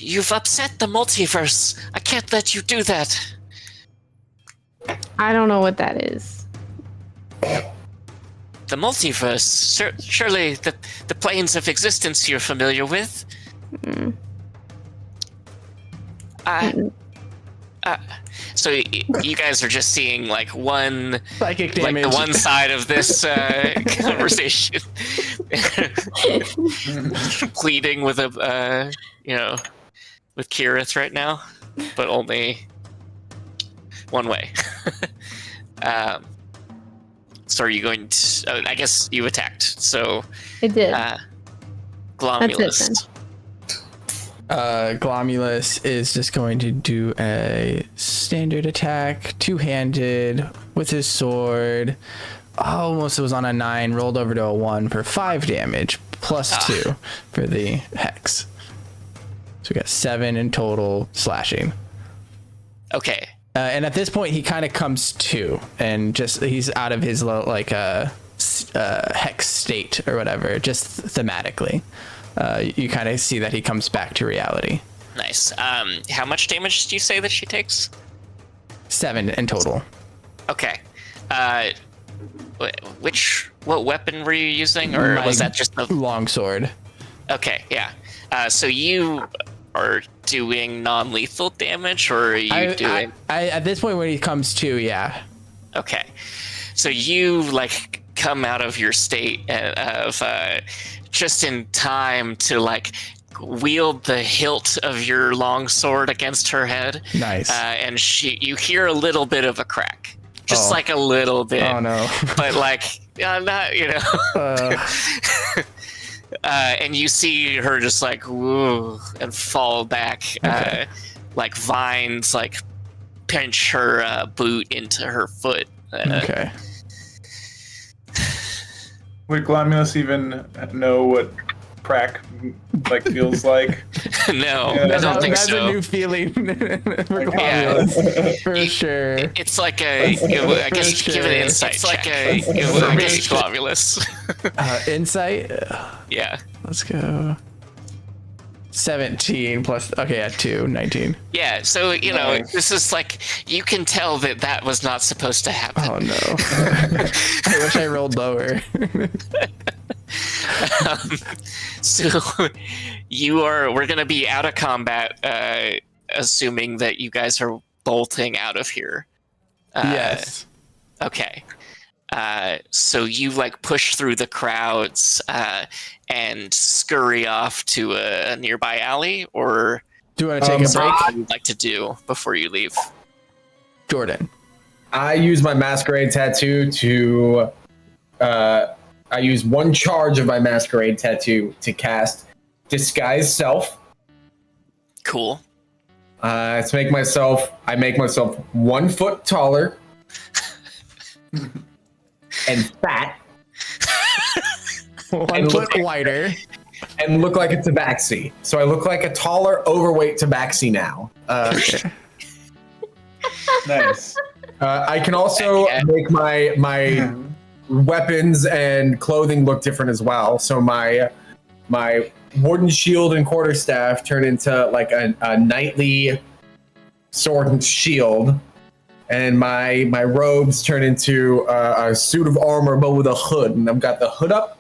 You've upset the multiverse. I can't let you do that. I don't know what that is. The multiverse, surely the planes of existence you're familiar with. Mm. So you guys are just seeing like one Psychic damage. like the one side of this conversation, pleading with with Kirith right now, but only one way. So are you going to? I guess you attacked. So It did. Glomulus. Glomulus is just going to do a standard attack, two-handed with his sword. Almost was on a 9, rolled over to a 1 for 5 damage, plus 2 for the hex. So we got 7 in total slashing. Okay. And at this point, he kind of comes to, and he's out of his hex state or whatever, just thematically. You kind of see that he comes back to reality. Nice. How much damage do you say that she takes? 7 in total. Okay. What weapon were you using, or was that just the longsword? Okay, yeah. So you are doing non-lethal damage, or are you doing? I at this point when he comes to, yeah. Okay. So you like come out of your state of just in time to like wield the hilt of your longsword against her head. Nice. And you hear a little bit of a crack, just like a little bit. Oh no. But like not, and you see her just like woo and fall back, Okay. like vines like pinch her boot into her foot. Okay. Would Glomulus even know what crack like feels like. No, Yeah, I don't think that's so. a new feeling for Yeah. Glomulus, for sure. It's like I guess For give an sure. insight. It's like For sure. Glomulus. Insight. Yeah. Let's go. 17 plus. Okay, yeah, 2, 19. Yeah, so, you know, Nice. this is like, you can tell that was not supposed to happen. Oh no. I wish I rolled lower. So, we're going to be out of combat, assuming that you guys are bolting out of here. Yes. Okay. So you like push through the crowds and scurry off to a nearby alley, or Do you want to take a break? what you'd like to do before you leave? Jordan. I use my masquerade tattoo to. I use one charge of my masquerade tattoo to cast disguise self. Cool. To make myself, I make myself 1 foot taller and fat 1 foot wider. and look like a tabaxi. So I look like a taller, overweight tabaxi now. Nice. I can also make my weapons and clothing look different as well. So my warden shield and quarterstaff turn into like a knightly sword and shield, and my robes turn into a suit of armor but with a hood, and I've got the hood up,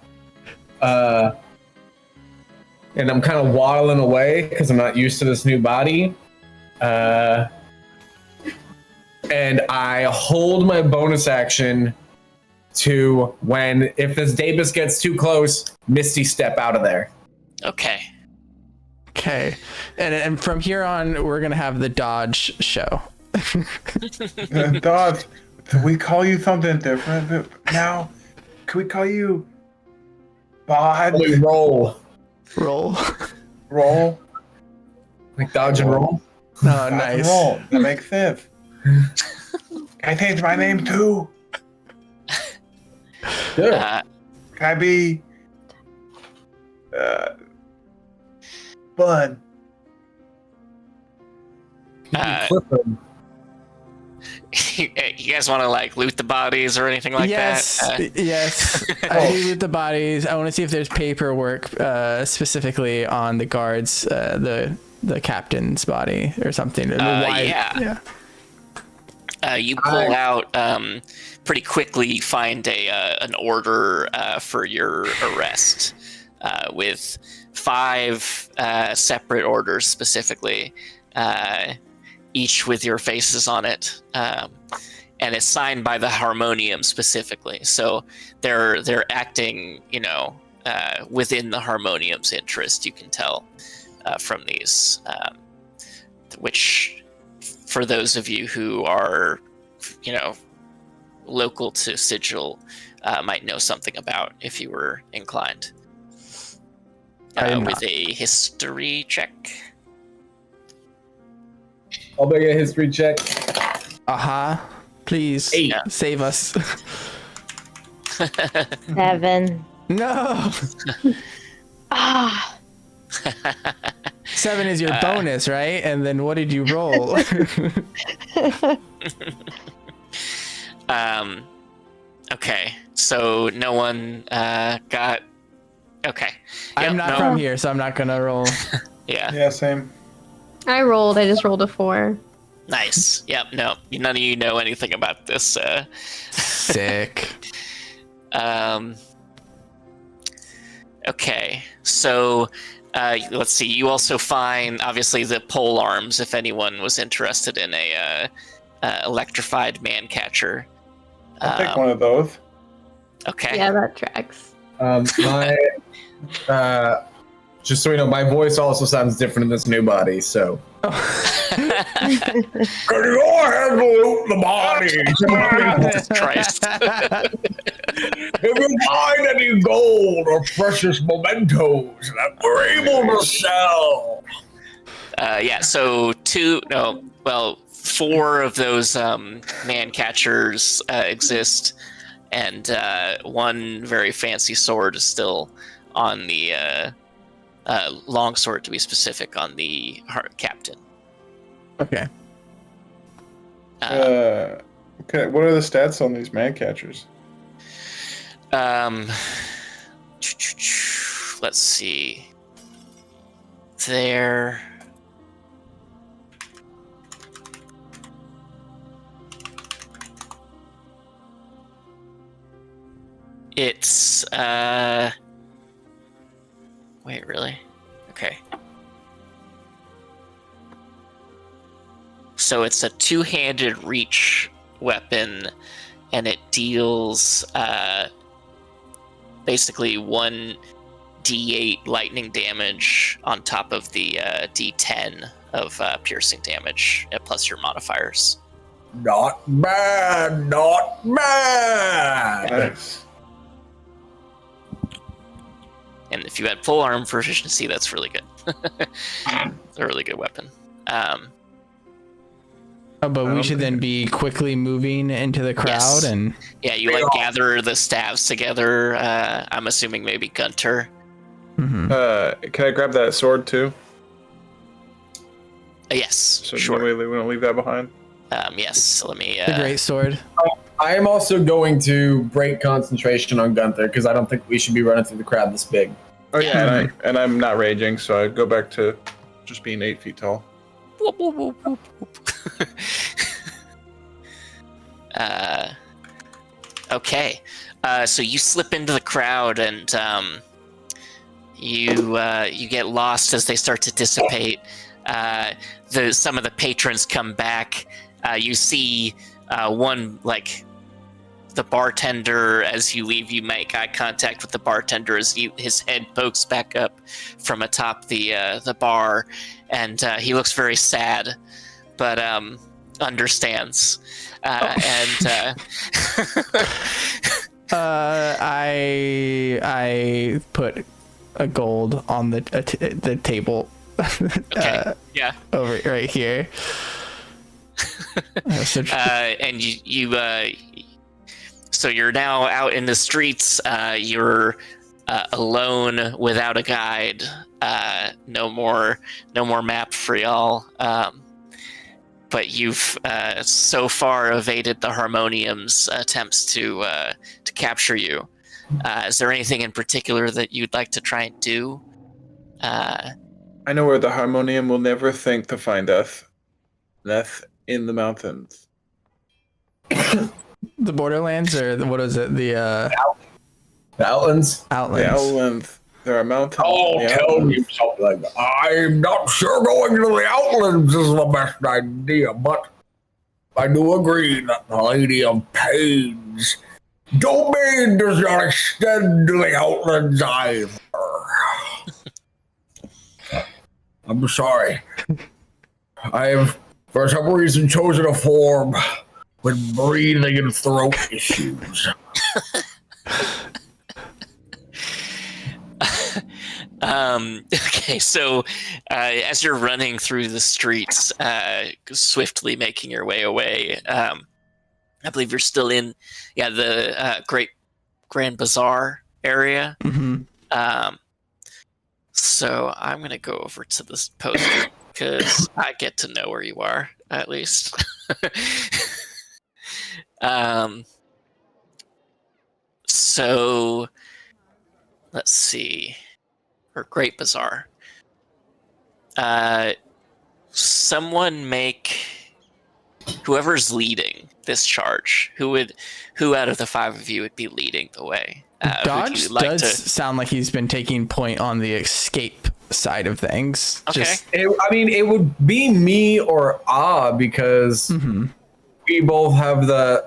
and I'm kind of waddling away because I'm not used to this new body, and I hold my bonus action to when, if this Davis gets too close, Misty step out of there. Okay. Okay. And from here on, we're going to have the dodge show. Dodge, do we call you something different now? Can we call you Bod? We roll. Roll. Roll? Like dodge and roll. Oh, Dodge and nice. Roll. That makes sense. Can I change my name too? Good. Uh, Can I be Bud? Clifford. you guys want to like loot the bodies or anything like Yes. that? Yes. I do with the bodies. I want to see if there's paperwork specifically on the guards, the captain's body or something. Yeah. You pull out pretty quickly. You find an order for your arrest with 5 separate orders specifically, each with your faces on it, and it's signed by the Harmonium specifically. So they're acting, within the Harmonium's interest. You can tell from these, which, for those of you who are, local to Sigil, might know something about if you were inclined. With a history check. I'll make a history check. Please 8. save us. 7. No. Ah, 7 is your bonus, right? And then what did you roll? Okay, so no one got. Okay. I'm Yep, not no. from here, so I'm not gonna roll. Yeah. Yeah, same. I just rolled a 4. Nice. Yep. No. None of you know anything about this. Sick. Okay. So, let's see. You also find, obviously, the pole arms. If anyone was interested in a electrified man catcher. I'll take one of those. Okay. Yeah, that tracks. My just so you know, my voice also sounds different in this new body. So can you handle the body? Jesus Christ. If you find any gold or precious mementos that we're able to sell. Yeah. So 4 of those man catchers exist, and 1 very fancy sword is still on the longsword to be specific on the captain. Okay. Okay, what are the stats on these man catchers? Let's see. There. It's wait, really? Okay. So it's a two-handed reach weapon, and it deals basically 1d8 lightning damage on top of the d10 of piercing damage, plus your modifiers. Not bad, not bad. Nice. And if you had full arm proficiency, that's really good. A really good weapon. But we should then be quickly moving into the crowd Yes. and Yeah, you like gather the staves together. I'm assuming maybe Gunter. Mhm. Can I grab that sword too? Yes, So sure. we don't leave that behind. Yes, let me. the great sword. I am also going to break concentration on Gunther because I don't think we should be running through the crowd this big. Oh yeah, and I'm not raging, so I go back to just being 8 feet tall. Whoop, whoop, whoop, whoop, whoop. Okay. So you slip into the crowd, and you get lost as they start to dissipate. Some of the patrons come back. You see one, like, the bartender. As you leave, you make eye contact with the bartender as his head pokes back up from atop the bar, and he looks very sad, but understands. And I put a gold on the table. okay, yeah. Over right here. And so you're now out in the streets. You're alone, without a guide. No more map for y'all. But you've so far evaded the Harmonium's attempts to capture you. Is there anything in particular that you'd like to try and do? I know where the Harmonium will never think to find us. That's in the mountains. The Borderlands, or what is it? The Outlands? Outlands. The Outlands. There are mountains. Oh, in the tell Outlands. me something. I'm not sure going to the Outlands is the best idea, but I do agree that the Lady of Pain's domain does not extend to the Outlands either. I'm sorry. I have, for some reason, chosen a form with breathing and throat issues. Okay, so as you're running through the streets, swiftly making your way away, I believe you're still in, the Great Grand Bazaar area. Mm-hmm. So I'm gonna go over to this poster because I get to know where you are at least. So let's see. Or Great Bazaar. Someone make whoever's leading this charge. Who out of the five of you would be leading the way? Dodge does sound like he's been taking point on the escape side of things. Okay. It would be me or because we both have the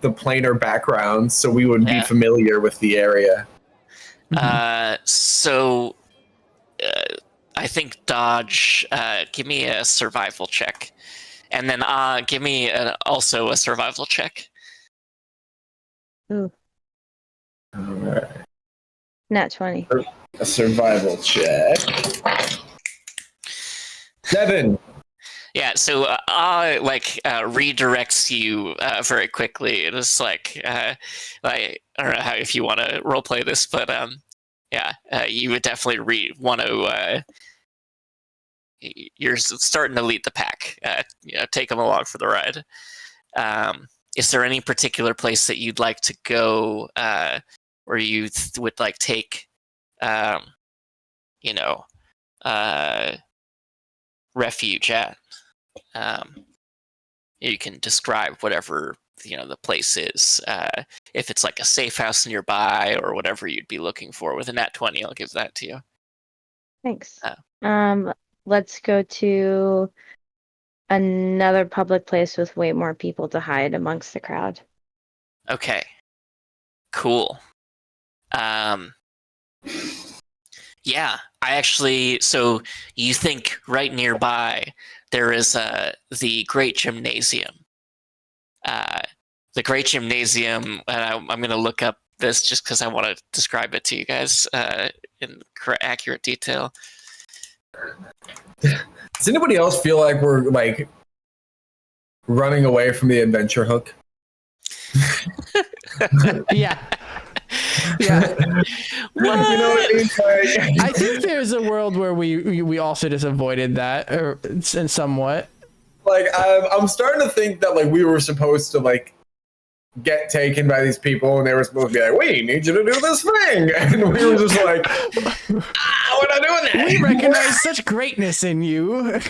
planar backgrounds, so we would be familiar with the area. So I think Dodge, give me a survival check, and then give me also a survival check. Ooh, All right. nat 20. A survival check. 7. Yeah, so redirects you very quickly. It was like I don't know how if you want to roleplay this, but Yeah, you would definitely want to. You're starting to lead the pack. Take them along for the ride. Is there any particular place that you'd like to go, where you would like take, refuge at? You can describe whatever the place is. If it's like a safe house nearby or whatever you'd be looking for with a nat 20, I'll give that to you. Thanks. Let's go to another public place with way more people to hide amongst the crowd. Okay. Cool. Yeah, so you think right nearby there is the Great Gymnasium. The Great Gymnasium, I'm going to look up this just because I want to describe it to you guys in accurate detail. Does anybody else feel like we're like running away from the adventure hook? Yeah. Yeah. You know what I mean? Like, I think there's a world where we also just avoided that, or in somewhat. like I'm starting to think that like we were supposed to like get taken by these people, and they were supposed to be like, "We need you to do this thing," and we were just like, "We're not doing that." We recognize such greatness in you.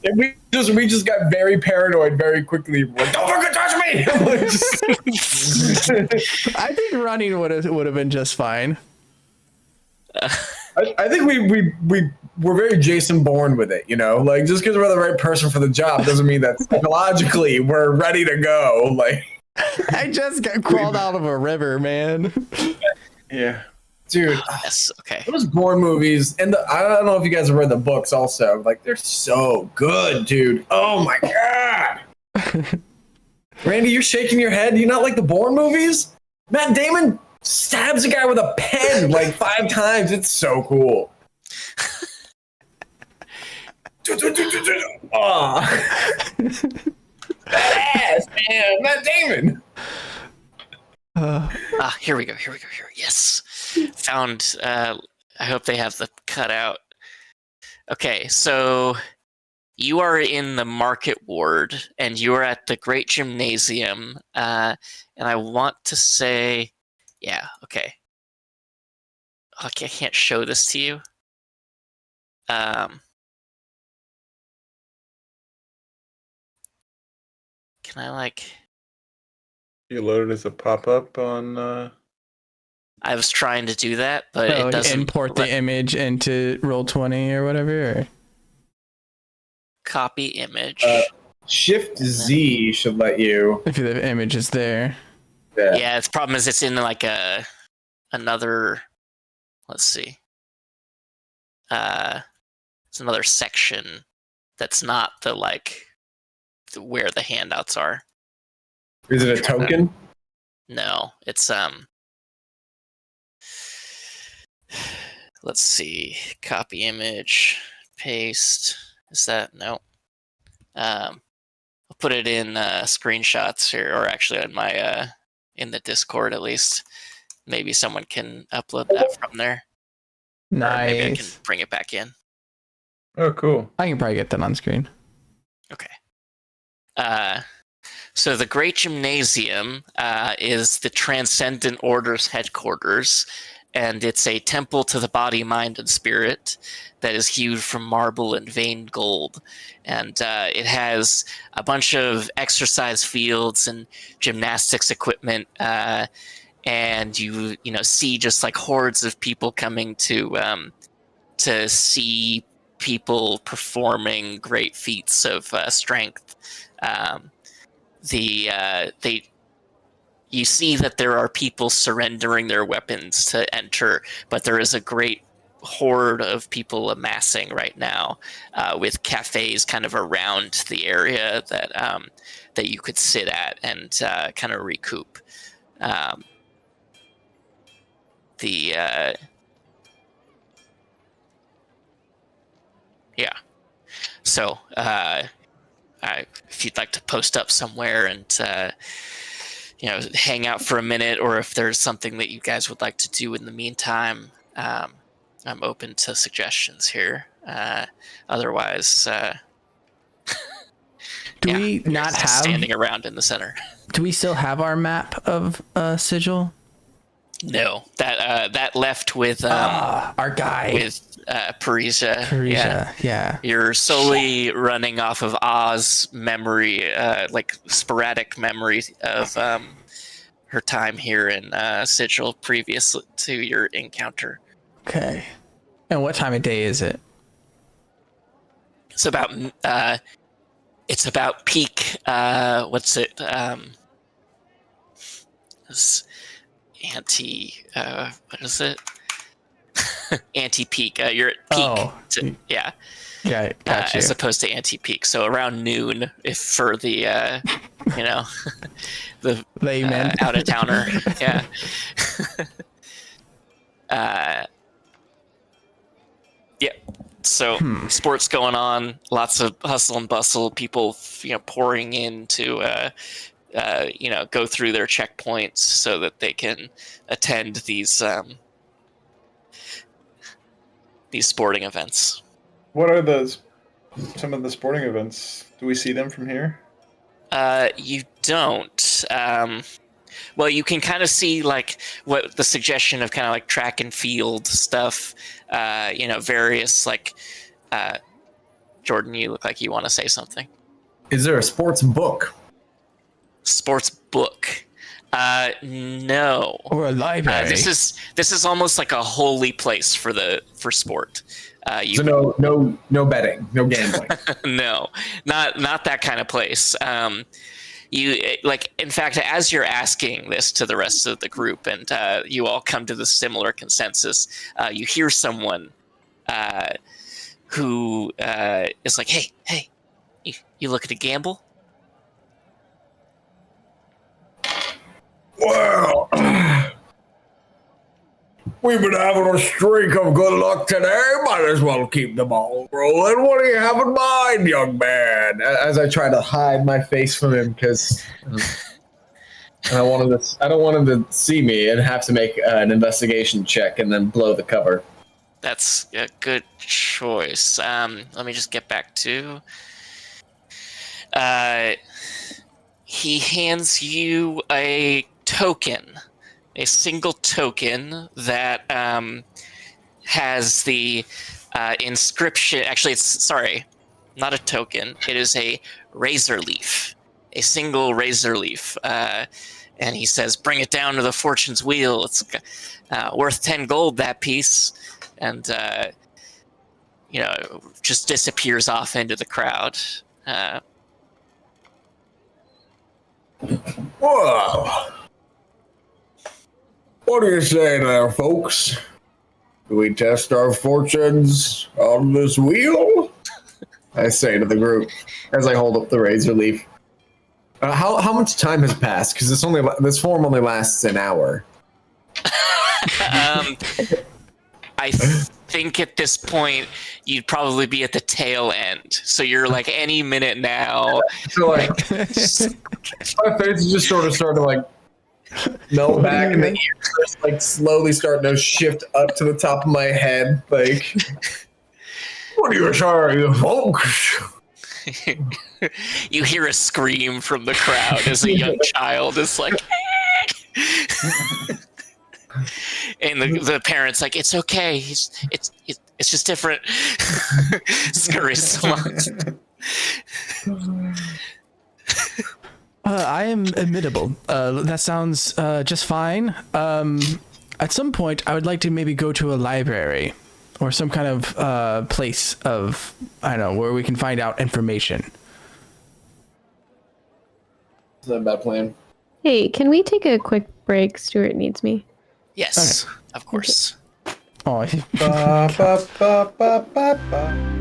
And we just got very paranoid very quickly. We're like, don't fucking touch me! I think running would have been just fine. I think we're very Jason Bourne with it, like just because we're the right person for the job doesn't mean that psychologically we're ready to go. Like, I just got crawled out of a river, man. Yeah. dude, Yes. Okay. those Bourne movies, and I don't know if you guys have read the books also, like they're so good, dude. Oh my god. Randy, you're shaking your head. Do you not like the Bourne movies? Matt Damon stabs a guy with a pen like 5 times. It's so cool. Aw. Badass, man. Matt Damon. Here we go. Yes. Found, I hope they have the cutout. Okay, so you are in the market ward, and you are at the Great Gymnasium, and I want to say, yeah, okay. Okay, I can't show this to you. Can I, like... You load it as a pop-up on... I was trying to do that, but So it doesn't import the image into Roll20 or whatever. Or... copy image. Shift Z should let you. If the image is there. Yeah, the problem is it's in like another. Let's see. It's another section that's not the where the handouts are. Is it a token? No, it's Let's see. Copy image, paste. Is that no? I'll put it in screenshots here, or actually on my in the Discord at least. Maybe someone can upload that from there. Nice. Or maybe I can bring it back in. Oh, cool. I can probably get that on screen. Okay. So the Great Gymnasium is the Transcendent Order's headquarters, and it's a temple to the body, mind, and spirit that is hewed from marble and veined gold. And it has a bunch of exercise fields and gymnastics equipment, and you see just like hordes of people coming to see people performing great feats of strength. You see that there are people surrendering their weapons to enter, but there is a great horde of people amassing right now, with cafes kind of around the area that you could sit at and kind of recoup. Yeah. So, if you'd like to post up somewhere and hang out for a minute, or if there's something that you guys would like to do in the meantime, I'm open to suggestions here. Otherwise, Do we you're not just have? standing around in the center? Do we still have our map of Sigil? No, that left with Our guy. with Parisia. Parisia, yeah. You're solely running off of Oz memory, like sporadic memory of her time here in Sigil previous to your encounter. Okay. And what time of day is it? It's about peak. What's it? It's what is it? Anti-peak. You're at peak. Oh. Yeah. Yeah, got you. As opposed to anti-peak. So around noon, if for the the Layman. out of towner. Yeah. Yeah. So sports going on, lots of hustle and bustle, people pouring in to go through their checkpoints so that they can attend these sporting events. What are some of the sporting events? Do we see them from here? You don't. Well, you can kind of see like what the suggestion of kind of like track and field stuff. Various like. Jordan, you look like you want to say something. Is there a sports book? Sports book? No. Or a library. This is almost like a holy place for sport. So no betting, no gambling. No, not that kind of place. In fact, as you're asking this to the rest of the group, and you all come to the similar consensus, you hear someone who is like, "Hey, you looking to gamble?" Well, we've been having a streak of good luck today. Might as well keep the ball rolling. What do you have in mind, young man? As I try to hide my face from him because I don't want him to see me and have to make an investigation check and then blow the cover. That's a good choice. Let me just get back to. He hands you a token, a single token that has the inscription. Actually, not a token. It is a razor leaf, a single razor leaf. And he says, "Bring it down to the fortune's wheel. It's worth 10 gold, that piece." And just disappears off into the crowd. Well, what do you say there, folks? Do we test our fortunes on this wheel? I say to the group as I hold up the razor leaf. How much time has passed? Because this form only lasts an hour. I think at this point you'd probably be at the tail end. So you're like any minute now. So like my face is just sort of starting to like melt back, and the ears just like slowly starting to shift up to the top of my head. Like, what are you sorry, folks? You hear a scream from the crowd as a young child is like. And the parents like, "It's okay. It's just different." Scurries along. I am admittable. That sounds just fine. At some point, I would like to maybe go to a library or some kind of place of, I don't know, where we can find out information. Is that a bad plan? Hey, can we take a quick break? Stuart needs me. Yes, of course. Oh, Ba, ba, ba, ba, ba, ba.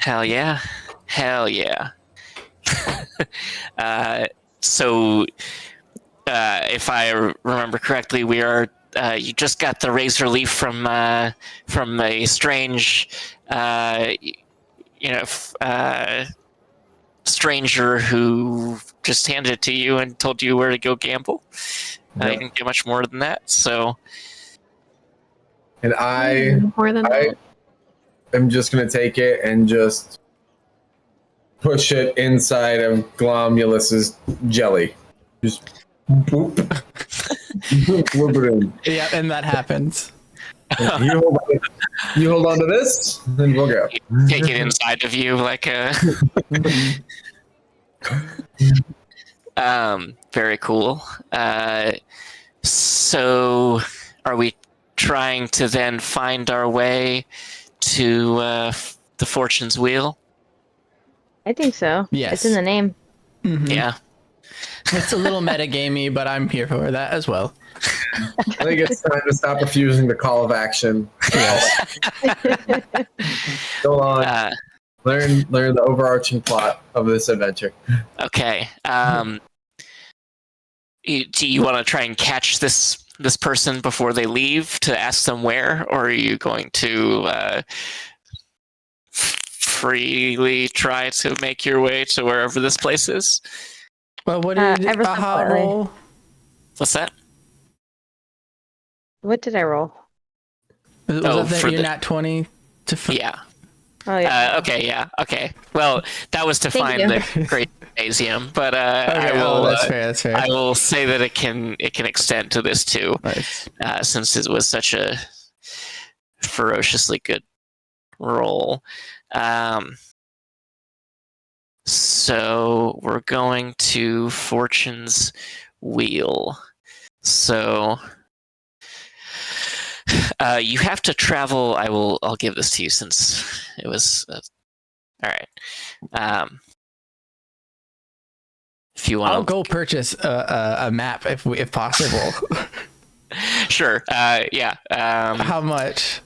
Hell yeah. Hell yeah. So, if I remember correctly, we are. You just got the razor leaf from a strange, stranger who just handed it to you and told you where to go gamble. You Yep. didn't get much more than that. So, And I More than that. am just gonna take it and just push it inside of Glomulus's jelly. Just whoop. Whoop it in. Yeah, and that happens. You hold on to this, then we'll go. take it inside of you like a. Very cool. So, are we trying to then find our way to the Fortune's Wheel? I think so. Yes. It's in the name. Mhm. Yeah. It's a little metagamey, but I'm here for that as well. I think it's time to stop refusing the call of action. Go on, learn the overarching plot of this adventure. Okay. Do you want to try and catch this person before they leave to ask them where, or are you going to freely try to make your way to wherever this place is? Well, what did ever so Aha slightly. roll? What's that? What did I roll? Was Oh, that for your the- nat 20 to Yeah. Oh yeah. Okay. Yeah. Okay. Well, that was to Thank find you. the Great Gymnasium, but Okay, I will. that's fair. That's fair. I will say that it can extend to this too, Nice. since it was such a ferociously good roll. So we're going to Fortune's Wheel. So you have to travel. I'll give this to you since it was. All right. If you want, I'll go purchase a map if possible. Sure. Yeah. How much?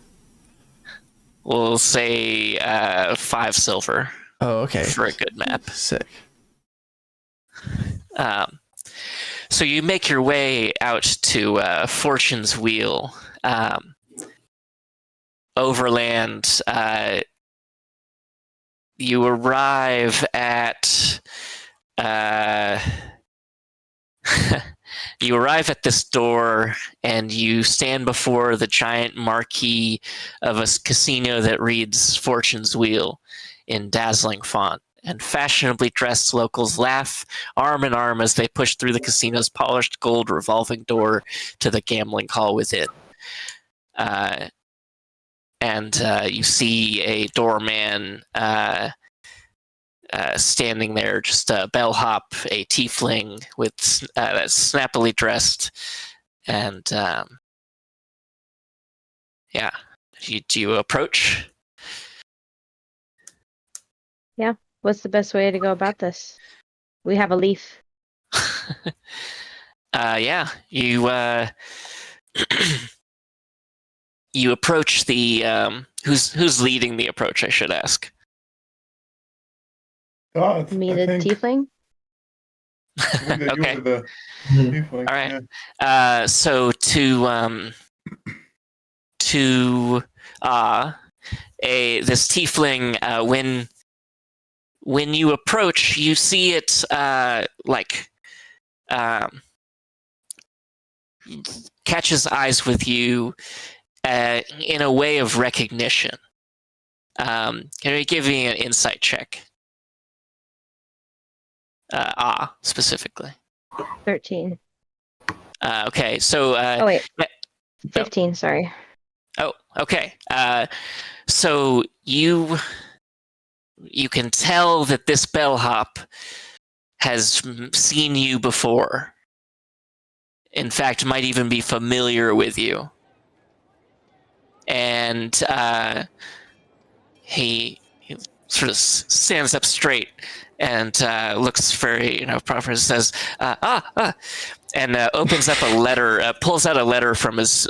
We'll say 5 silver Oh, okay. for a good map. Sick. So you make your way out to Fortune's Wheel, overland. You arrive at you arrive at this door, and you stand before the giant marquee of a casino that reads "Fortune's Wheel" in dazzling font. And fashionably dressed locals laugh arm in arm as they push through the casino's polished gold revolving door to the gambling hall within. And you see a doorman standing there, just a bellhop, a tiefling with that's snappily dressed, and yeah. Do you approach? What's the best way to go about this? We have a leaf. Yeah, you you approach the who's leading the approach, I should ask. God, Me, I the think tiefling. you Okay. were the Mhm. tiefling, All right. yeah. So this tiefling, when you approach, you see it catches eyes with you in a way of recognition. Can you give me an insight check? Specifically. 13. Okay, so Oh wait. 15. Sorry. oh, okay. So you can tell that this bellhop has seen you before. In fact, might even be familiar with you. And he sort of stands up straight and looks very, proper, and says, and opens up a letter, pulls out a letter from his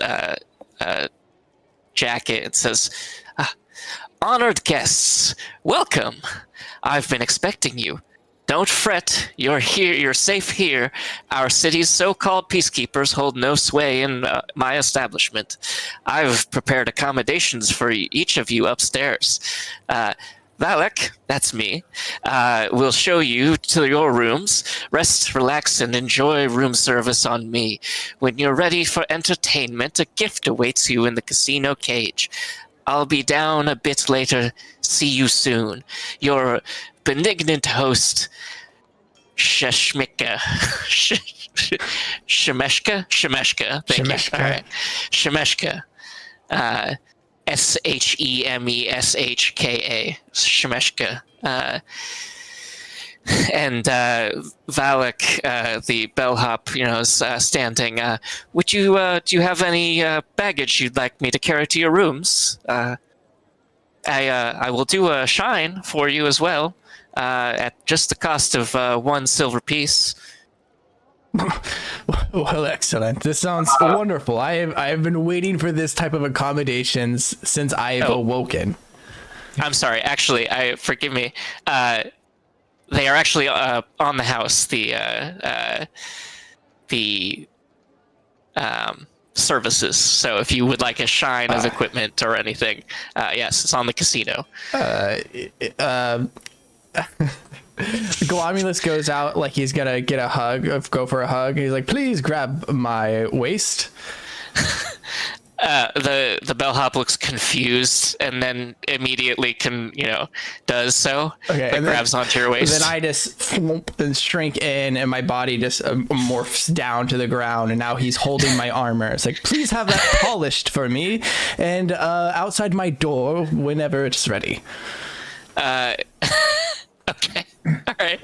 jacket and says, Honored guests, welcome. I've been expecting you. Don't fret, you're here. You're safe here. Our city's so-called peacekeepers hold no sway in my establishment. I've prepared accommodations for each of you upstairs. Valak, that's me, will show you to your rooms. Rest, relax, and enjoy room service on me. When you're ready for entertainment, a gift awaits you in the casino cage. I'll be down a bit later. See you soon. Your benignant host, Shemeshka. Shemeshka. Thank you. All right. Shemeshka. Shemeshka. Shemeshka. And Valak, the bellhop, is standing. Would you do you have any baggage you'd like me to carry to your rooms? I will do a shine for you as well, at just the cost of 1 silver piece. Well, excellent. This sounds wonderful. I have been waiting for this type of accommodations since I've awoken. I'm sorry. Actually, forgive me. They are actually on the house. The services. So if you would like a shine of equipment or anything, yes, it's on the casino. Glomulus goes out like he's gonna go for a hug. He's like, please grab my waist. The bellhop looks confused and then immediately does so. Okay, and grabs onto your waist. Then I just flump and shrink in, and my body just morphs down to the ground. And now he's holding my armor. It's like, please have that polished for me, and outside my door whenever it's ready. Okay. All right.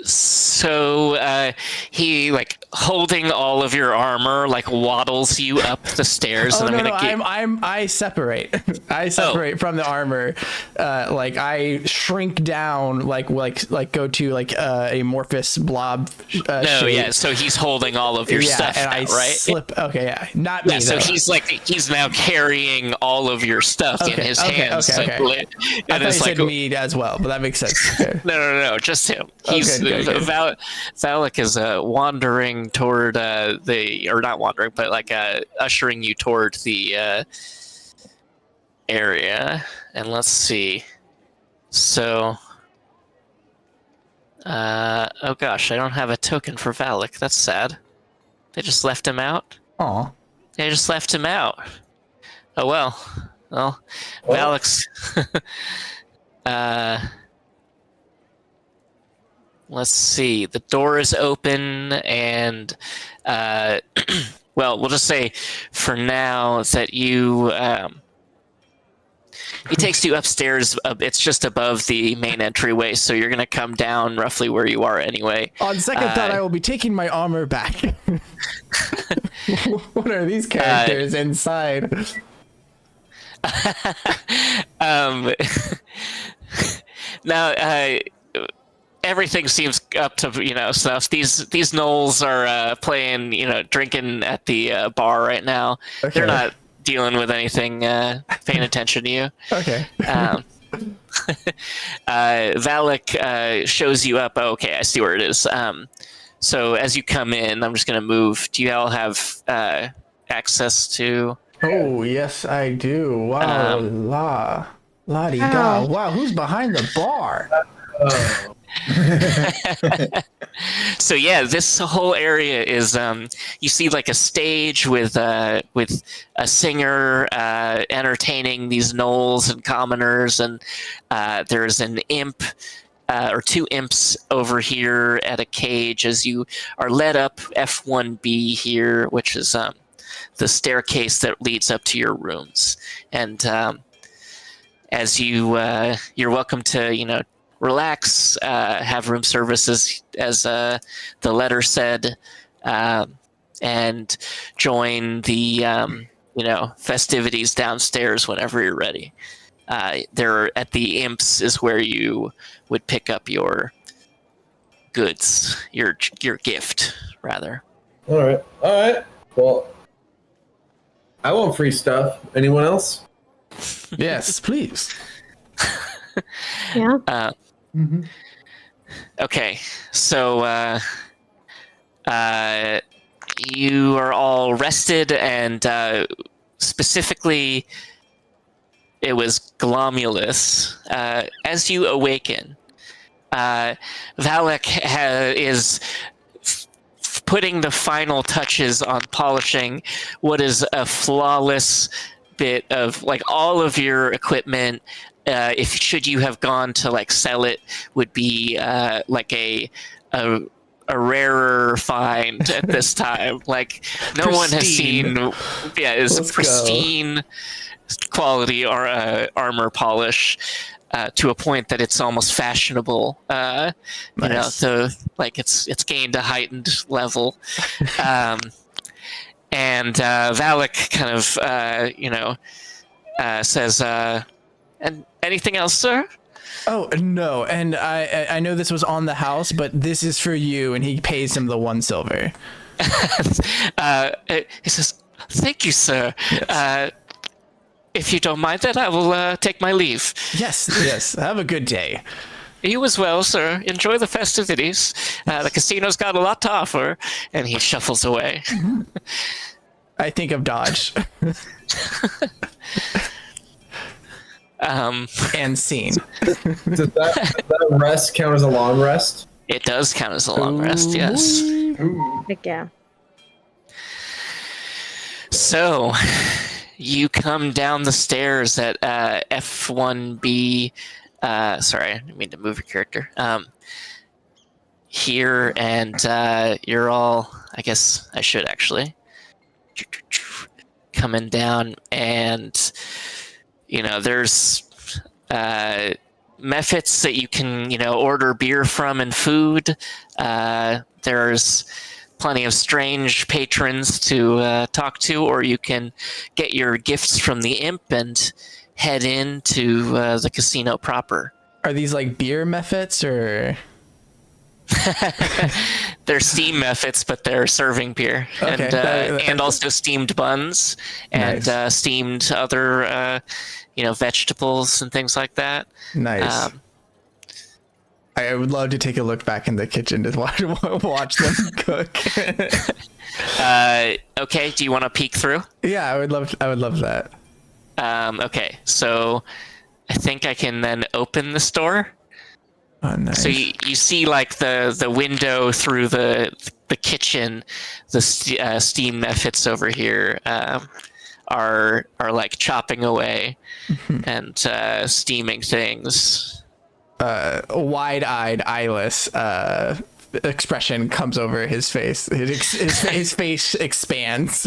So he holding all of your armor waddles you up the stairs. Oh, and I separate. I separate from the armor. I shrink down. Go to a amorphous blob. Shape. So he's holding all of your stuff, and now, I right? slip. Okay, yeah, not me. So though. he's now carrying all of your stuff in his hands. Okay. And I thought you it's said me as well, but that makes sense. Okay. No, just him. He's good. Valak is wandering toward not wandering, but ushering you toward the area. And let's see. So, oh gosh, I don't have a token for Valak. That's sad. They just left him out. Aw. They just left him out. Oh well. Well, Valak's. Let's see. The door is open, and well, we'll just say for now that you. He takes you upstairs. It's just above the main entryway, so you're gonna come down roughly where you are anyway. On second thought, I will be taking my armor back. What are these characters inside? Now, everything seems up to stuff. These gnolls are playing, drinking at the bar right now. Okay. They're not dealing with anything, paying attention to you. Okay. Valak shows you up. Oh, okay, I see where it is. So as you come in, I'm just gonna move. Do you all have access to? Oh yes, I do. Wow, la-di-da. Wow, who's behind the bar? So yeah, this whole area is you see a stage with a singer entertaining these gnolls and commoners, and there's an imp or 2 imps over here at a cage as you are led up F1B here, which is the staircase that leads up to your rooms. And as you're welcome to relax, have room service as the letter said, and join the festivities downstairs whenever you're ready. There at the imps is where you would pick up your goods, your gift rather. All right. Well, I want free stuff. Anyone else? Yes, please. Yeah. Mhm. Okay, so you are all rested, and specifically, it was Glomulus. As you awaken, Valak is putting the final touches on polishing what is a flawless bit of like all of your equipment. If should you have gone to like sell it, would be like a rarer find at this time. Like no one has seen, Pristine. is Let's go. pristine quality or armor polish. To a point that it's almost fashionable. You know, Nice. so like it's gained a heightened level. And Valak kind of says, "And anything else, sir?" Oh no, and I know this was on the house, but this is for you, and he pays him the 1 silver. He says, "Thank you, sir. If you don't mind that, I will take my leave." Yes, yes. Have a good day. You as well, sir. Enjoy the festivities. The casino's got a lot to offer. And he shuffles away. I think of Dodge and scene. Does that rest count as a long rest? It does count as a long rest, yes. Ooh. Heck yeah. So, you come down the stairs at F1B. Sorry, I didn't mean to move your character. Here, and you're all, I guess I should actually, coming down, and, you know, there's Mephits that you can, you know, order beer from and food. There's plenty of strange patrons to talk to, or you can get your gifts from the imp and head into the casino proper. Are these like beer Mephits or? They're steam Mephits, but they're serving beer, Okay. and also steamed buns and Nice. steamed other, vegetables and things like that. Nice. I would love to take a look back in the kitchen to watch them cook. Okay, do you want to peek through? Yeah, I would love that. Okay, so I think I can then open the store. Oh, nice. So you see like the window through the kitchen, the steam Mephits over here are like chopping away and steaming things. Wide-eyed, eyeless expression comes over his face. His face expands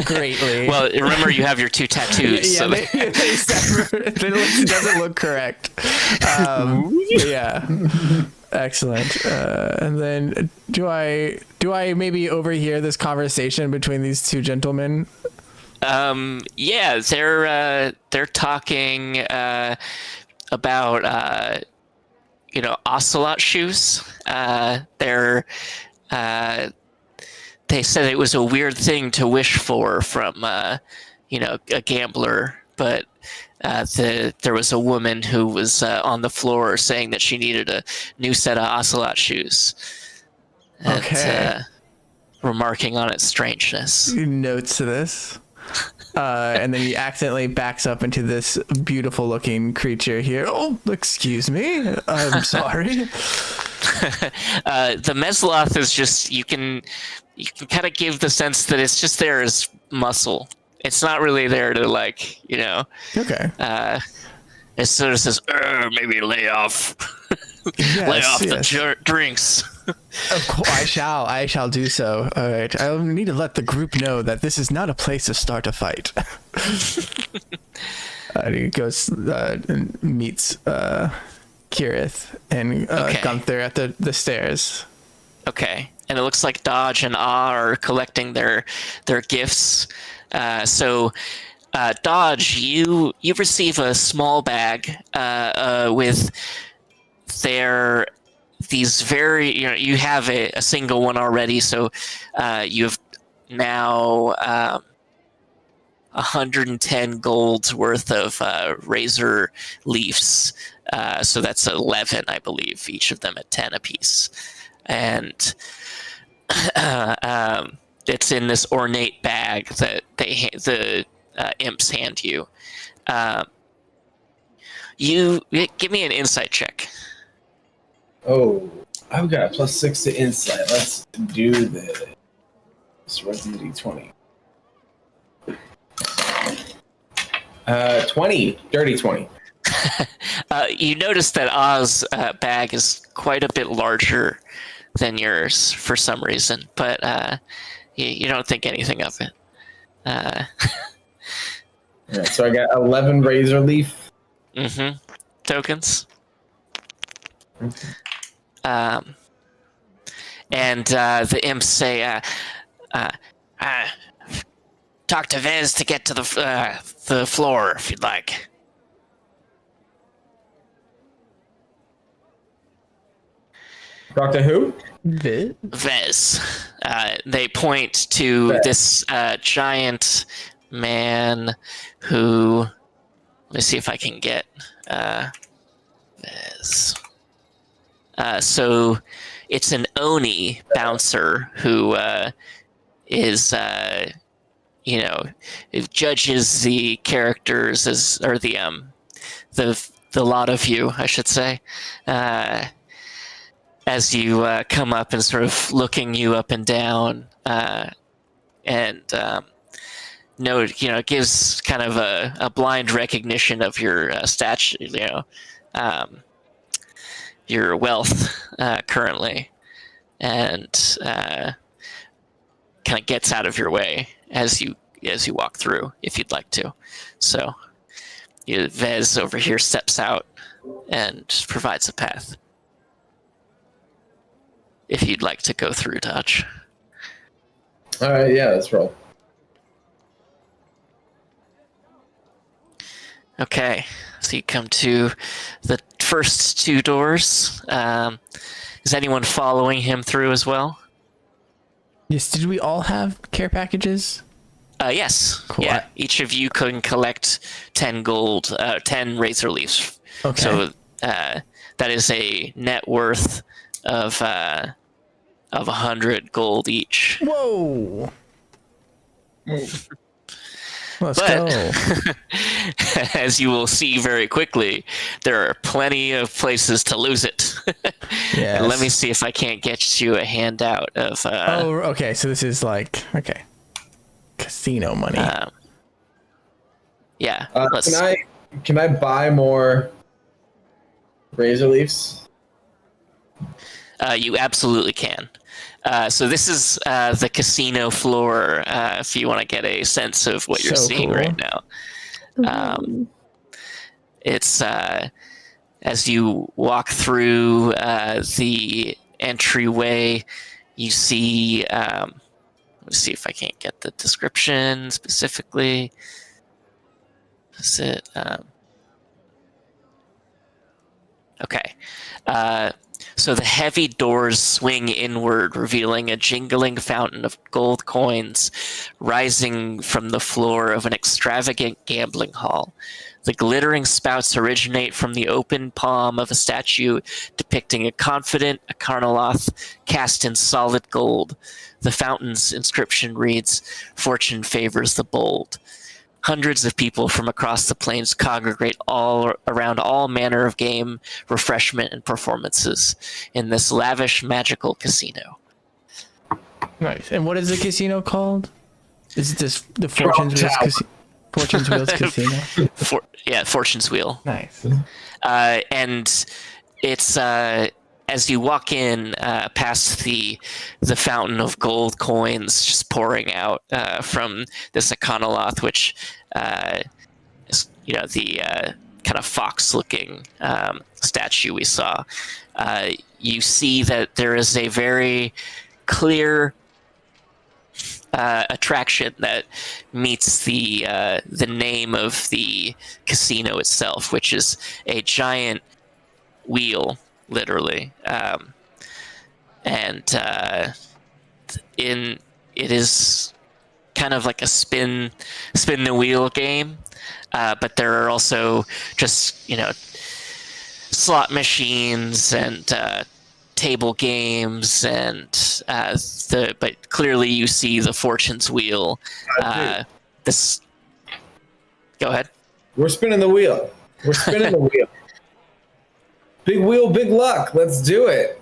greatly. Well, remember you have your 2 tattoos. Yeah, so they separate. It doesn't look correct. Yeah, excellent. And then, do I maybe overhear this conversation between these 2 gentlemen? Yeah, they're talking about ocelot shoes. They said it was a weird thing to wish for from a gambler, but there was a woman who was on the floor saying that she needed a new set of ocelot shoes. And, Okay. remarking on its strangeness. Notes to this. And then he accidentally backs up into this beautiful looking creature here. Oh, excuse me. I'm sorry. The Mesloth is just you can kind of give the sense that it's just there as muscle. It's not really there to Okay. it sort of says maybe lay off lay off the drinks. Of course, I shall do so. All right. I'll need to let the group know that this is not a place to start a fight. And he goes and meets Kirith and Okay. Gunther at the stairs. Okay, and it looks like Dodge and Ah are collecting their gifts. So Dodge, you receive a small bag with these very, you have a single one already, so you have now 110 gold's worth of razor leaves. So that's 11, I believe, each of them at 10 apiece. And it's in this ornate bag that the imps hand you. You give me an insight check. Oh, I've got a +6 to insight. Let's do this. Where's the D20? 20. Dirty 20. You notice that Oz's bag is quite a bit larger than yours for some reason, but you don't think anything of it. All right, so I got 11 razor leaf. Tokens. And the imps say, talk to Vez to get to the floor if you'd like. Talk to who? Vez. They point to this giant man who. Let me see if I can get Vez. So it's an Oni bouncer who is, judges the characters or the lot of you, I should say, as you come up and sort of looking you up and down, and gives kind of a blind recognition of your stature, your wealth currently, and kind of gets out of your way as you walk through, if you'd like to. So, Vez over here steps out and provides a path. If you'd like to go through, Dodge. All right, yeah, let's roll. Okay, so you come to the first two doors. Is anyone following him through as well? Yes, did we all have care packages? Yes. Cool. Yeah, each of you can collect 10 gold, 10 razor leaves. Okay. So that is a net worth of 100 gold each. Whoa! Let's But go. as you will see very quickly, there are plenty of places to lose it. Yes. And let me see if I can't get you a handout of. Okay. So this is casino money. Yeah. Can I buy more razor leaves? You absolutely can. So this is the casino floor. If you want to get a sense of what you're seeing right now. It's as you walk through the entryway, you see. Let's see if I can't get the description specifically. Is it? Okay. So the heavy doors swing inward, revealing a jingling fountain of gold coins rising from the floor of an extravagant gambling hall. The glittering spouts originate from the open palm of a statue depicting a confident Akarnaloth cast in solid gold. The fountain's inscription reads, "Fortune favors the bold." Hundreds of people from across the plains congregate all around all manner of game, refreshment, and performances in this lavish, magical casino. Nice. And what is the casino called? Is it the Fortune's Wheels Casino? Fortune's Wheels Casino? Fortune's Wheel. Nice. And it's as you walk in past the fountain of gold coins just pouring out from this Akarnaloth, which is the kind of fox-looking statue we saw. You see that there is a very clear attraction that meets the name of the casino itself, which is a giant wheel, literally, and it is kind of like a spin the wheel game, but there are also just slot machines and table games and but clearly you see the fortune's wheel. This. Go ahead. We're spinning the wheel. We're spinning the wheel. Big wheel, big luck. Let's do it.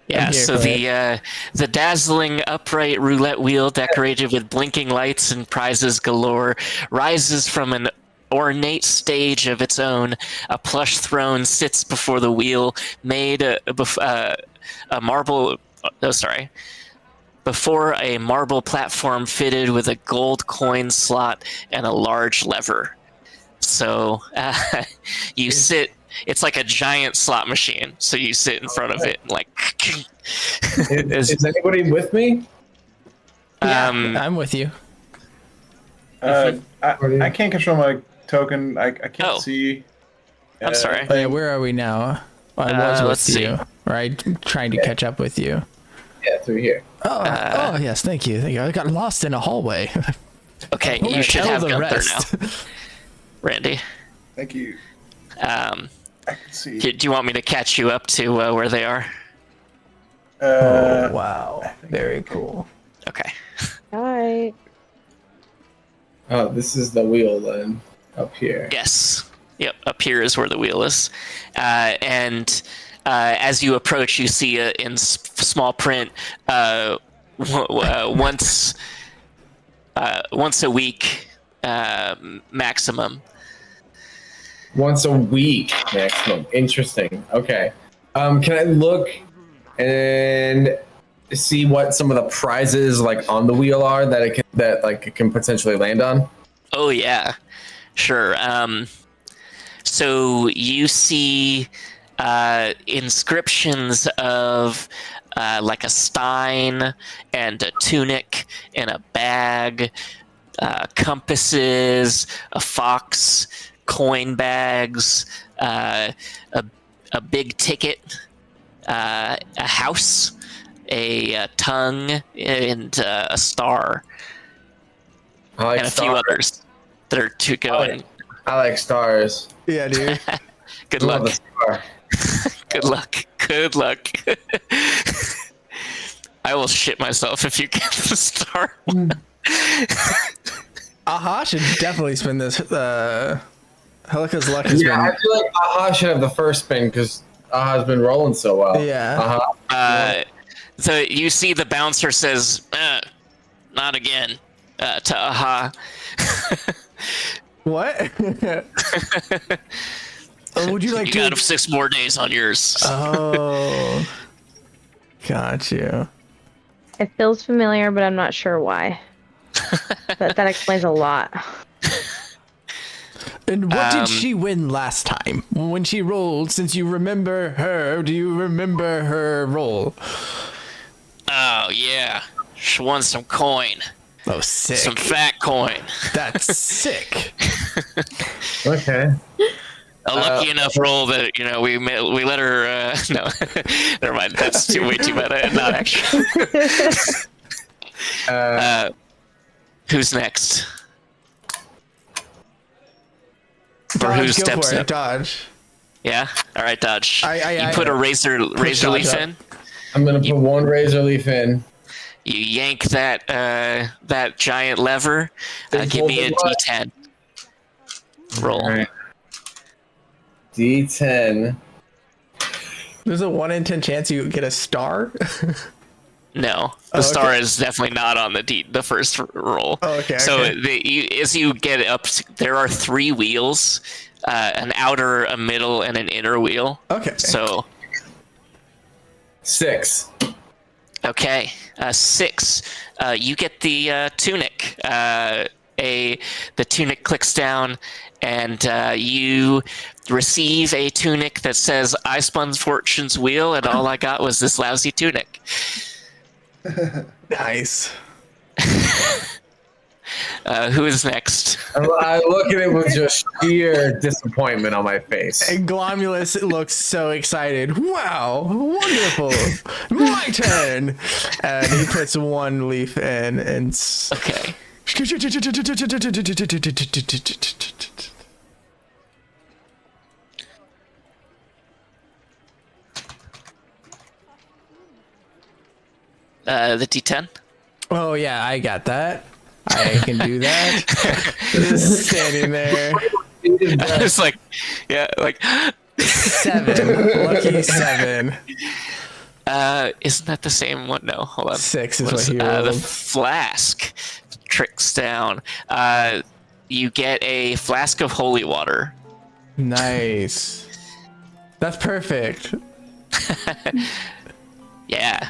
Yeah, here so for it. the dazzling upright roulette wheel decorated with blinking lights and prizes galore rises from an ornate stage of its own. A plush throne sits before the wheel, made a marble. Oh, sorry. Before a marble platform fitted with a gold coin slot and a large lever. So you sit. It's like a giant slot machine. So you sit in front of it and like. Is anybody with me? I'm with you. I can't control my token. I can't see. I'm sorry. Oh, yeah, where are we now? I was let's with see. you, right? Trying to catch up with you. Yeah, through here. Oh, yes, thank you. I got lost in a hallway. Okay, Who you should tell have the Gunther rest? now, Randy. Thank you. I can see. Do you want me to catch you up to where they are? Oh, wow. Very cool. Okay. All right. Oh, this is the wheel then. Up here. Yes. Yep. Up here is where the wheel is, and as you approach, you see in small print once a week maximum. Once a week maximum. Interesting. Okay. Can I look and see what some of the prizes like on the wheel are that it can potentially land on? Oh yeah, sure. So you see inscriptions of like a stein and a tunic and a bag, compasses, a fox, coin bags, a big ticket, a house, a tongue, and a star, I like and a stars. few others that are to go in. I like stars. Yeah, dude. Good Love luck. the star. Good luck. Good luck. I will shit myself if you get the star. Aha should definitely spin this. Helika's luck has Yeah, I feel like Aha should have the first spin because Aha's been rolling so well. been. Yeah. Aha. So you see the bouncer says, not again, to Aha. What? Would you like You to? got 6 more days on yours. Oh. Got you. It feels familiar, but I'm not sure why. That explains a lot. And what did she win last time when she rolled? Since you remember her, do you remember her roll? Oh, yeah. She won some coin. Oh, sick. Some fat coin. That's sick. Okay. A lucky enough roll that, we let her, no, never mind. That's way too meta. Not actually. Who's next? Or who Dodge, go steps for it. up? Dodge. Yeah? All right, Dodge. I you put a razor Dodge leaf up. in. I'm gonna put one razor leaf in. You yank that giant lever. Give me a D10. Roll. All right. D10. There's a 1 in 10 chance you get a star. No, the Oh, star okay. is definitely not on the first roll. Oh, okay, So okay. as you get up, there are 3 wheels, an outer, a middle, and an inner wheel. Okay. So 6. okay, 6. You get the tunic. The tunic clicks down, and you receive a tunic that says, "I spun Fortune's wheel, and all I got was this lousy tunic." Nice. Who is next? I look at it with just sheer disappointment on my face. And Glomulus looks so excited. Wow, wonderful. My turn. And he puts one leaf in and Okay. The D10. Oh yeah, I got that. I can do that. Just standing there. It's like, yeah, like. 7. Lucky 7. Isn't that the same one? No, hold on. 6 is what Was, he the rolled. flask tricks down. You get a flask of holy water. Nice. That's perfect. Yeah,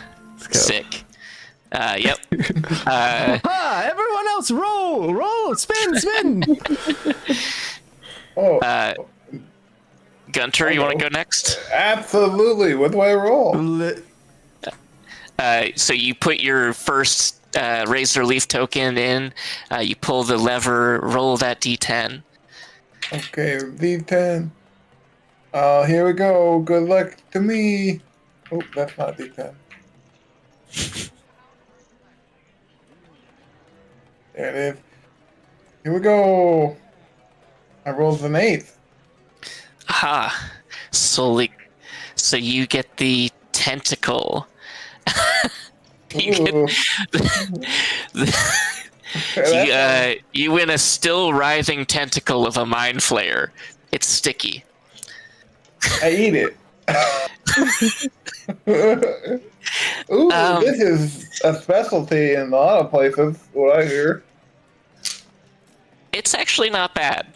go. sick. Yep. Ah, everyone else roll, spin. Oh, Gunter, you want to go next? absolutely. What do I roll? So you put your first razor leaf token in. You pull the lever, roll that D10. Okay, D10. Here we go. Good luck to me. Oh, that's not D10. There it is. Here we go. I rolled an 8. Aha. So you get the tentacle. Ooh. You win a still writhing tentacle of a mind flayer. It's sticky. I eat it. Ooh, this is a specialty in a lot of places, what I hear. It's actually not bad.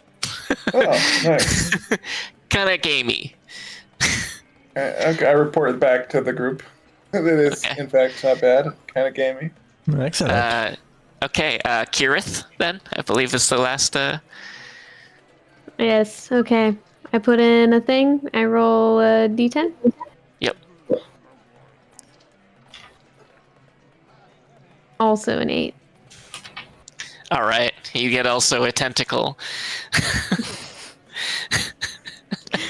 Oh, nice. Kind of gamey. Okay, I reported back to the group. It is, in fact, not bad. Kind of gamey. Excellent. Okay, Kirith, then, I believe is the last. Yes. Okay. I put in a thing. I roll a d10. Yep. Also an 8. All right, you get also a tentacle.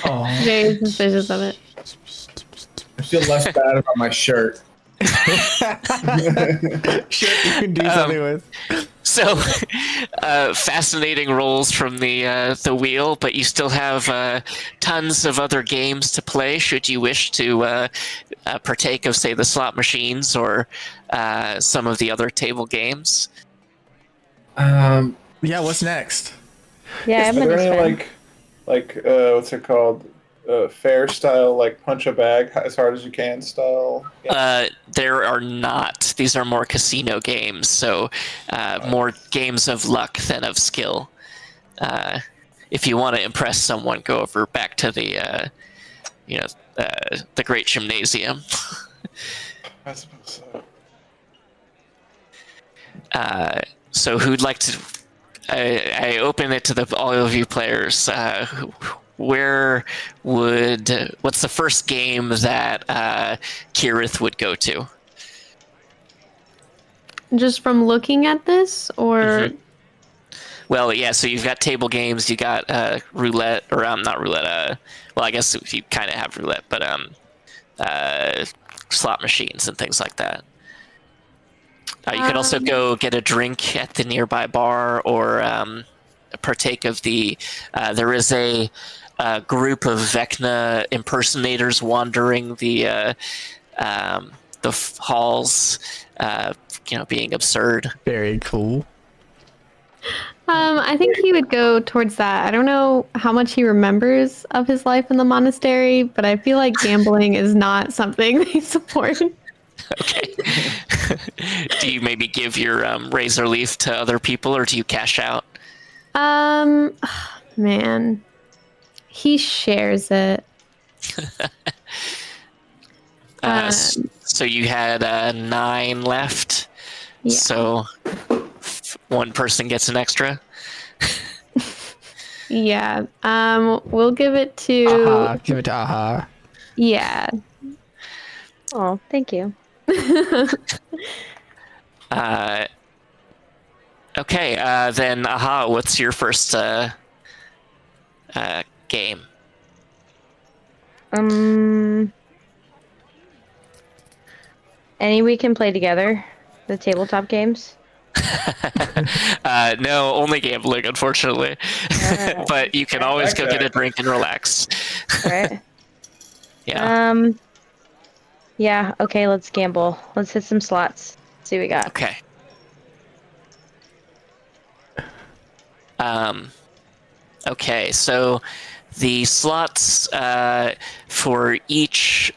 Oh. Very suspicious of it. I feel less bad about my shirt. Shit, you can do something with. So, fascinating rolls from the wheel, but you still have tons of other games to play. Should you wish to partake of, say, the slot machines or some of the other table games? Yeah, what's next? Yeah, I'm Are gonna there any spend. like what's it called? Fair style, like punch a bag as hard as you can style. There are not. These are more casino games, so more games of luck than of skill. If you want to impress someone, go over back to the Great Gymnasium. I suppose so. So who'd like to? I open it to all of you players. What's the first game that Kirith would go to? Just from looking at this, or Mhm. Well, yeah. So you've got table games. You got roulette, or not roulette. Well, I guess you kind of have roulette, but slot machines and things like that. You could also go get a drink at the nearby bar, or partake of the. There is a group of Vecna impersonators wandering the halls, being absurd. Very cool. I think he would go towards that. I don't know how much he remembers of his life in the monastery, but I feel like gambling is not something they support. Okay. Do you maybe give your razor leaf to other people, or do you cash out? Man, he shares it. So you had 9 left. Yeah. So one person gets an extra. Yeah. We'll give it to. Aha, give it to Aha. Yeah. Oh, thank you. Okay. Okay, then Aha, what's your first game? Any we can play together? The tabletop games? No, only gambling, unfortunately. But you can always go get a drink and relax. Right. Yeah. Yeah, okay, let's gamble. Let's hit some slots. See what we got. Okay. Okay, so the slots for each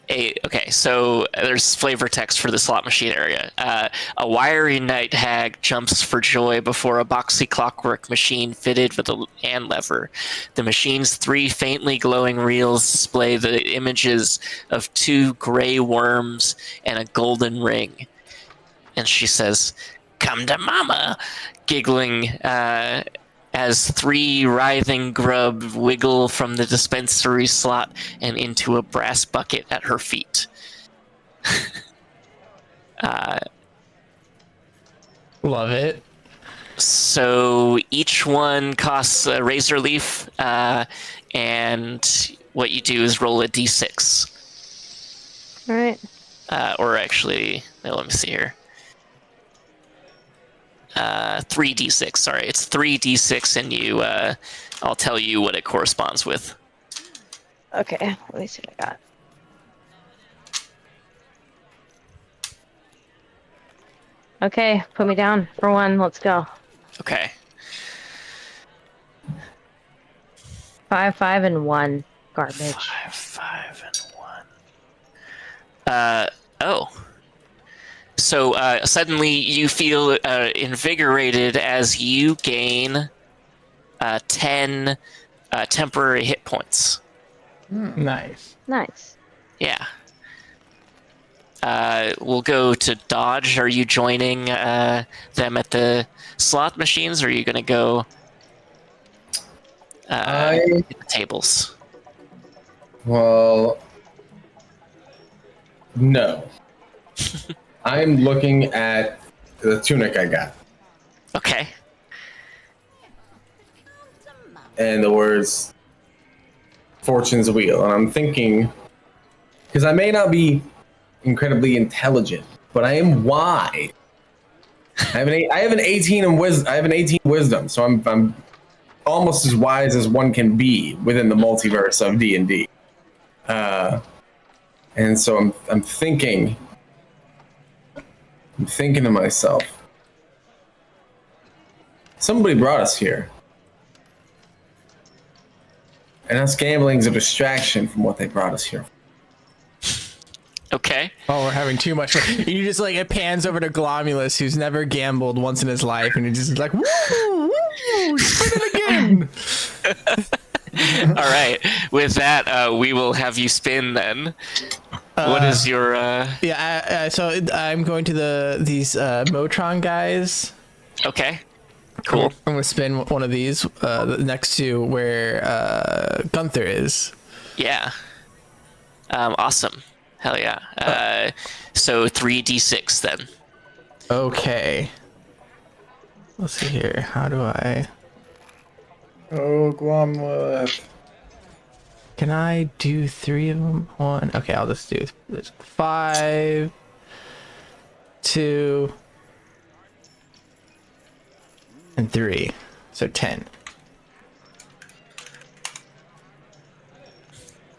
okay, so there's flavor text for the slot machine area. A wiry night hag jumps for joy before a boxy clockwork machine fitted with a hand lever. The machine's 3 faintly glowing reels display the images of 2 gray worms and a golden ring. And she says, "Come to mama," giggling as 3 writhing grub wiggle from the dispensary slot and into a brass bucket at her feet. Love it. So each one costs a razor leaf, and what you do is roll a d6. All right. Or actually, no, let me see here. 3d6, sorry. It's 3d6, and I'll tell you what it corresponds with. Okay, let me see what I got. Okay, put me down for 1. Let's go. Okay. 5, 5, and 1. Garbage. 5, 5, and 1. Oh. So suddenly you feel invigorated as you gain 10 temporary hit points. Nice. Nice. Yeah. We'll go to Dodge. Are you joining them at the slot machines, or are you going to go at the tables? Well, no. I'm looking at the tunic I got. Okay. And the words Fortune's Wheel. And I'm thinking, because I may not be incredibly intelligent, but I am wise. I have an 18 in wisdom. I have an 18 wisdom, so I'm almost as wise as one can be within the multiverse of D&D. And so I'm thinking to myself, somebody brought us here. And us gambling's a distraction from what they brought us here. Okay. Oh, we're having too much. You just like, it pans over to Glomulus, who's never gambled once in his life, and he just is like, woo, woo, spin it again. All right. With that, we will have you spin then. What is your? So I'm going to these Motron guys. Okay. Cool. I'm gonna spin one of these next to where Gunther is. Yeah. Awesome. Hell yeah. So 3d6 then. Okay. Let's see here. How do I? Oh, Glomleth. Can I do 3 of them? 1. Okay, I'll just do 5, 2, and 3. So 10.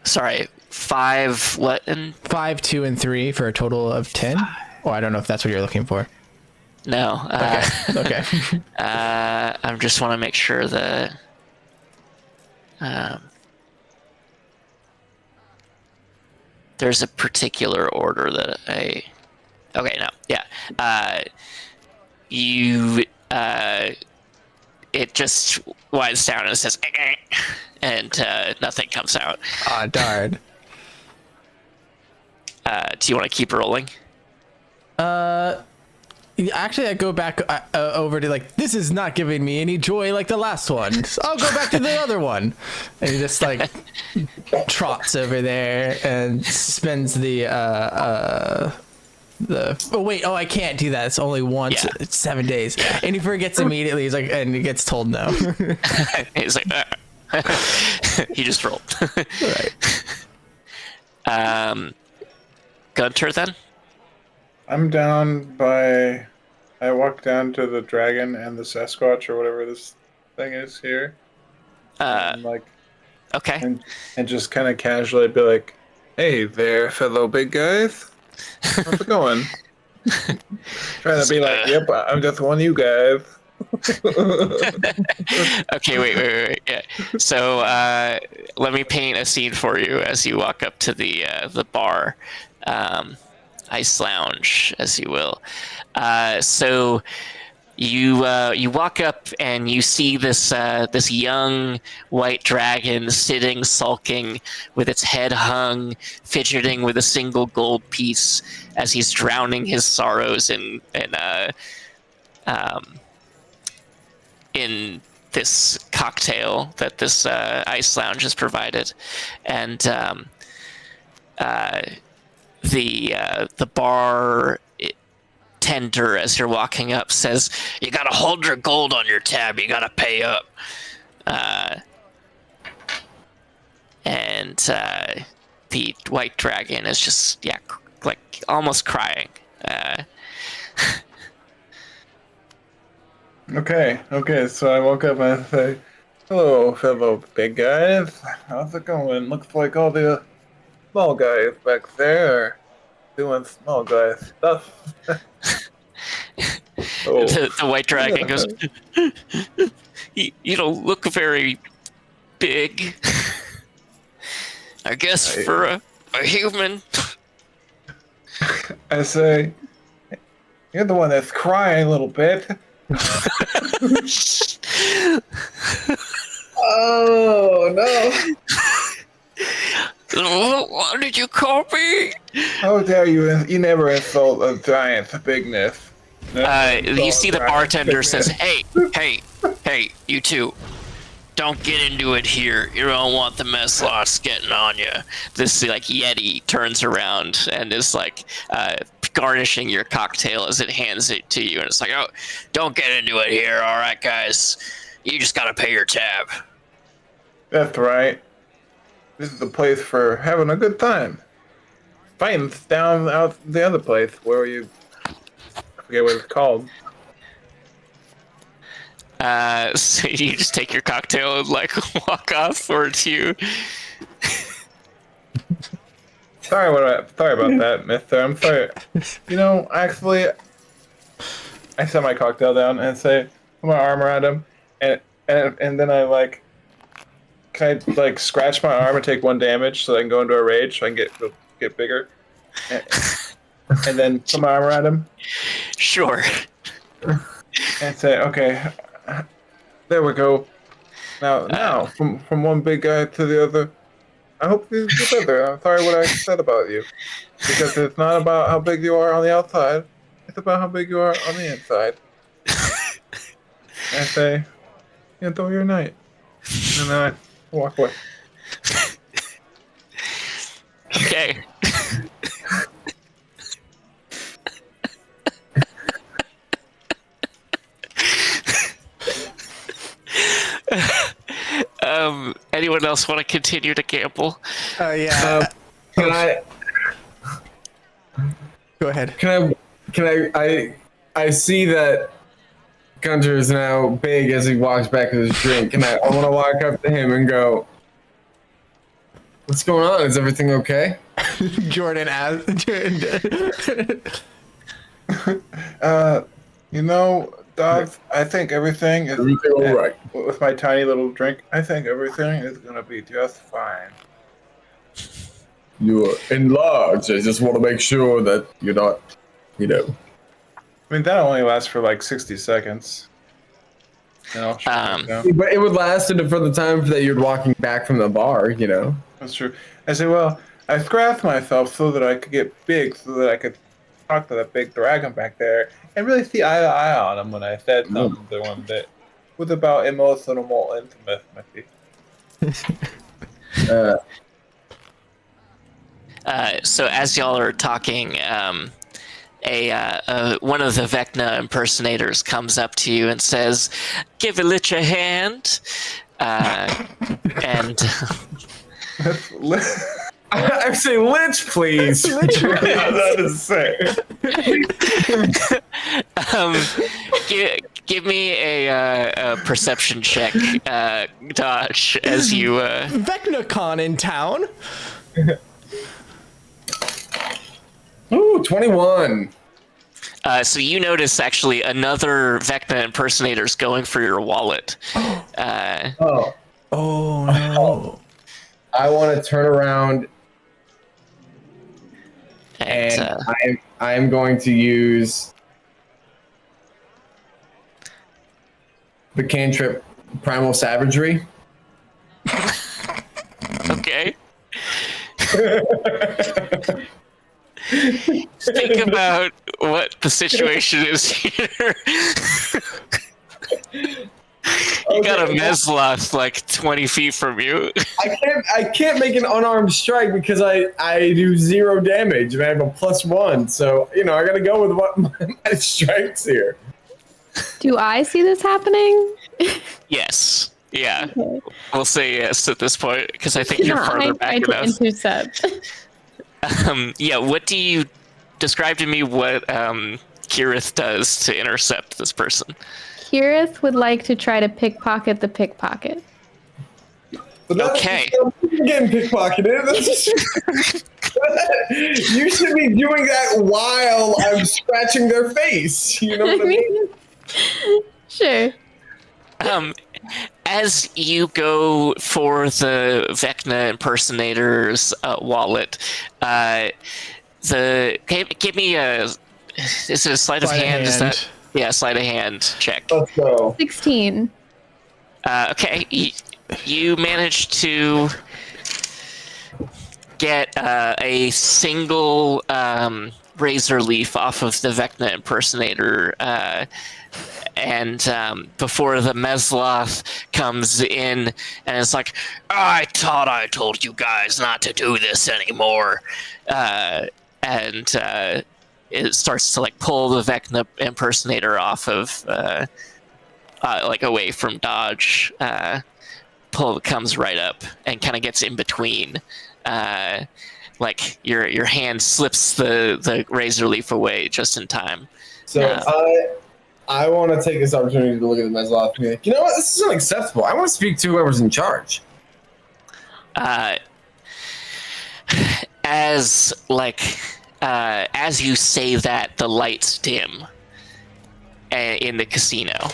Sorry. 5 what? And 5, 2, and 3 for a total of 10. Oh, I don't know if that's what you're looking for. no. Okay. I just want to make sure that. There's a particular order that I. Okay, no, yeah. You. It just winds down and it says, and nothing comes out. Ah, darn. Do you want to keep rolling? Actually, I go back over to like, this is not giving me any joy like the last one. So I'll go back to the other one. And he just like trots over there and spends the I can't do that. It's only once. Yeah. It's 7 days, and he forgets immediately. He's like, and he gets told no. He's like, he just rolled. Right. Gunter then. I'm down by. I walk down to the dragon and the Sasquatch or whatever this thing is here. And like, Okay. and just kind of casually be like, "Hey there, fellow big guys. How's it going?" Trying to be like, "Yep, I'm just one of you guys." Okay, wait. Yeah. So let me paint a scene for you as you walk up to the bar, ice lounge, as you will. So you walk up and you see this young white dragon sitting sulking with its head hung, fidgeting with a single gold piece as he's drowning his sorrows in this cocktail that this ice lounge has provided, and the bar tender, as you're walking up, says, "You gotta hold your gold on your tab. You gotta pay up." And the white dragon is just like almost crying. Okay, so I woke up and I say, "Hello, fellow big guys. How's it going? Looks like all the small guys back there are doing small guy stuff." The white dragon goes, you don't look very big. I guess for a human." I say, "You're the one that's crying a little bit." Oh no! What did you call me? How dare you? You never insult a giant's bigness. You see the bartender says, hey, you two, don't get into it here. You don't want the mess lots getting on you." This like Yeti turns around and is like garnishing your cocktail as it hands it to you, and it's like, "Oh, don't get into it here. All right, guys, you just gotta pay your tab." That's right. This is the place for having a good time. Fighting's down out the other place where I forget what it's called. So you just take your cocktail and like walk off, or do you? Sorry about that, mister. I'm sorry. You know, actually, I set my cocktail down and say, put my arm around him, and then I like, can I like scratch my arm and take 1 damage so I can go into a rage so I can get bigger, and then put my arm around him Sure. and say, okay, there we go. Now, from one big guy to the other. I hope you do better. I'm sorry what I said about you. Because it's not about how big you are on the outside. It's about how big you are on the inside. I say, enjoy your night. And then I walk away. Okay. Anyone else want to continue to gamble? Yeah. Can I? Go ahead. I see that Gunter is now big as he walks back with his drink, and I want to walk up to him and go, "What's going on? Is everything okay?" Jordan. You know, dogs, I think everything is Everything all right? with my tiny little drink. I think everything is gonna be just fine. You're enlarged. I just want to make sure that you're not, I mean, that only lasts for like 60 seconds. And I'll shut it down. But it would last for the time that you're walking back from the bar, That's true. I say, well, I scratched myself so that I could get big, so that I could talk to that big dragon back there and really see eye to eye on him when I said something to him that was about emotional intimacy. So as y'all are talking, one of the Vecna impersonators comes up to you and says, "Give a lich a hand," and I say lich, please. give me a perception check, Dodge, as you. VecnaCon in town. Ooh, 21. So you notice actually another Vecna impersonator's going for your wallet. Oh, No. I want to turn around and I am going to use the cantrip Primal Savagery. okay. Think about what the situation is here. You got a Mesloth like 20 feet from you. I can't make an unarmed strike because I do 0 damage and I have a +1. So, I got to go with what my strikes here. Do I see this happening? Yes. Yeah. Okay. We'll say yes at this point because I think you're Yeah, farther I back tried to enough. intercept. Yeah, what do you describe to me what Kirith does to intercept this person? Kirith would like to try to pickpocket the pickpocket. But that's Okay. Getting pickpocketed. You should be doing that while I'm scratching their face. You know what I mean? Sure. As you go for the Vecna impersonator's wallet, give me a. Is it a sleight of hand? Is that sleight of hand check? Let's go. 16. Okay, you managed to get a single razor leaf off of the Vecna impersonator, and before the Mesloth comes in and it's like, "I thought I told you guys not to do this anymore," and it starts to like pull the Vecna impersonator off of like away from Dodge. Comes right up and kind of gets in between. Like your hand slips the razor leaf away just in time. So I want to take this opportunity to look at the Mesloth and be like, you know what? This is unacceptable. I want to speak to whoever's in charge. As you say that, the lights dim in the casino,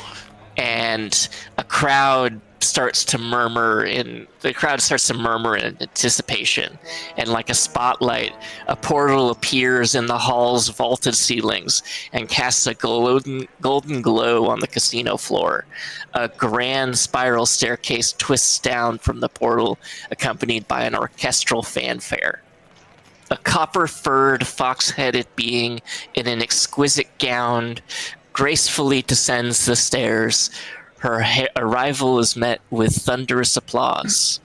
and a crowd starts to murmur in anticipation, and like a spotlight, a portal appears in the hall's vaulted ceilings and casts a golden glow on the casino floor. A grand spiral staircase twists down from the portal, accompanied by an orchestral fanfare. A copper-furred, fox-headed being in an exquisite gown gracefully descends the stairs. Her arrival is met with thunderous applause.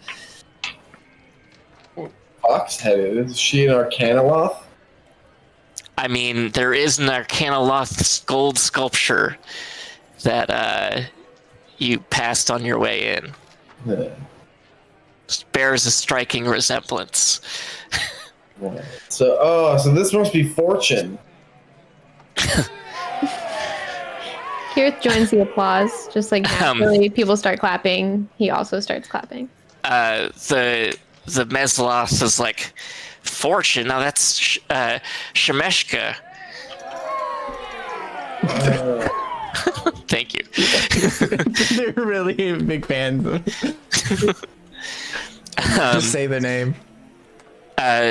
Fox-headed? Is she an Arcanoloth? I mean, there is an Arcanoloth gold sculpture that you passed on your way in. Yeah. Bears a striking resemblance. So this must be Fortune. Kirith joins the applause, just like naturally people start clapping. He also starts clapping. The Mesloth is like, Fortune? Now that's Shemeshka. Thank you. They're really big fans. Just say the name.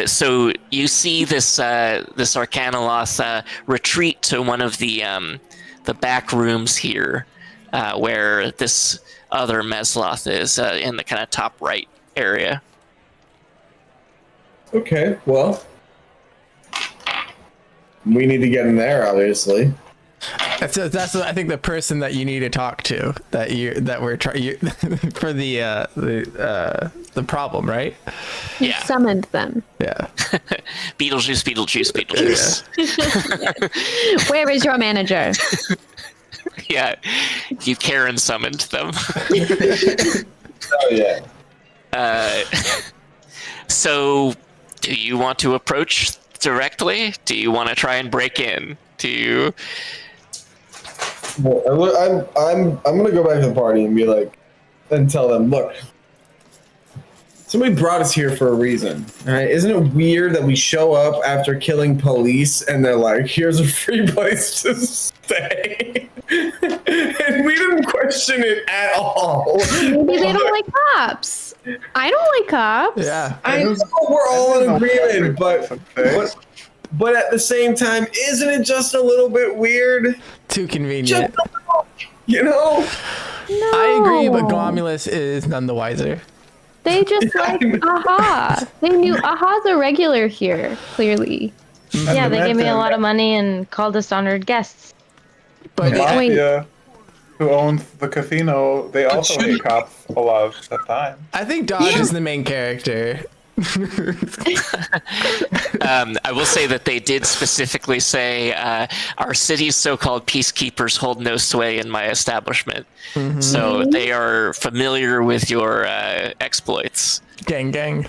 So you see this Arcanoloth retreat to one of the back rooms here, where this other Mesloth is, in the kind of top right area. Okay, well, we need to get in there, obviously. That's I think the person that you need to talk to that we're trying for the problem, right? You Yeah. summoned them. Yeah. Beetlejuice, Beetlejuice, Beetlejuice. Where is your manager? Yeah. You Karen summoned them. Oh yeah. So, do you want to approach directly? Do you want to try and break in? Do you? Well, I'm gonna go back to the party and be like, and tell them, look, somebody brought us here for a reason. All right? Isn't it weird that we show up after killing police and they're like, here's a free place to stay, and we didn't question it at all. Maybe they don't like cops. I don't like cops. Yeah. I know we're all in agreement, but at the same time, isn't it just a little bit weird? Too convenient. Just a little, you know? No. I agree, but Glomulus is none the wiser. They just like Aha. They knew Aha's a regular here, clearly. Yeah, they gave me a lot of money and called us honored guests. But Wait. Mafia, who owns the casino, they also hate cops a lot of the time. I think Dodge is the main character. I will say that they did specifically say our city's so-called peacekeepers hold no sway in my establishment. So they are familiar with your exploits. Gang, gang.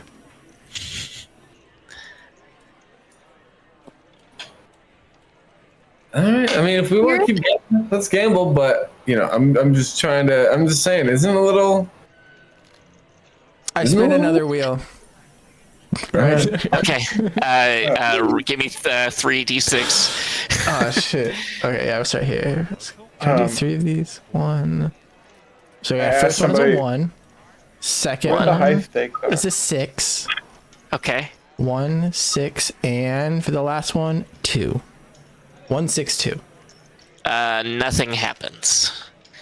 All right. I mean, if we want to keep gambling, let's gamble. But you know, I'm just trying to. I'm just saying, isn't it a little? I spin another wheel. Right. Okay, give me 3d6. Oh shit. Okay, yeah, I'll start here. Can I do 3 of these? 1. So yeah, first one's a 1. Second What's the high one stake though? is a 6. Okay. 1, 6, and for the last one, 2. 1, 6, 2. Nothing happens.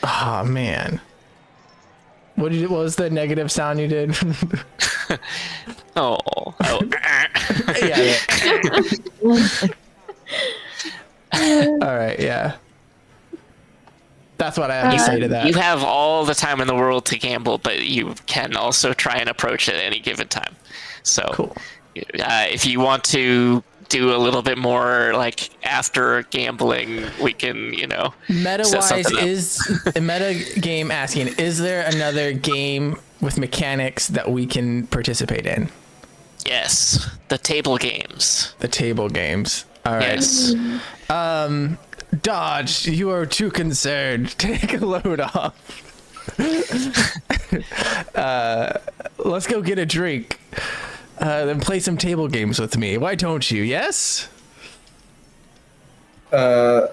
Oh man. What was the negative sound you did? Oh. Yeah. All right. Yeah. That's what I have to say to that. You have all the time in the world to gamble, but you can also try and approach at any given time. So, Cool. If you want to do a little bit more like after gambling, we can, Meta set wise, something up. is a meta game asking, is there another game with mechanics that we can participate in? Yes, the table games. The table games. All right. Yes. Dodge, you are too concerned. Take a load off. Let's go get a drink. Then play some table games with me. Why don't you? Yes? I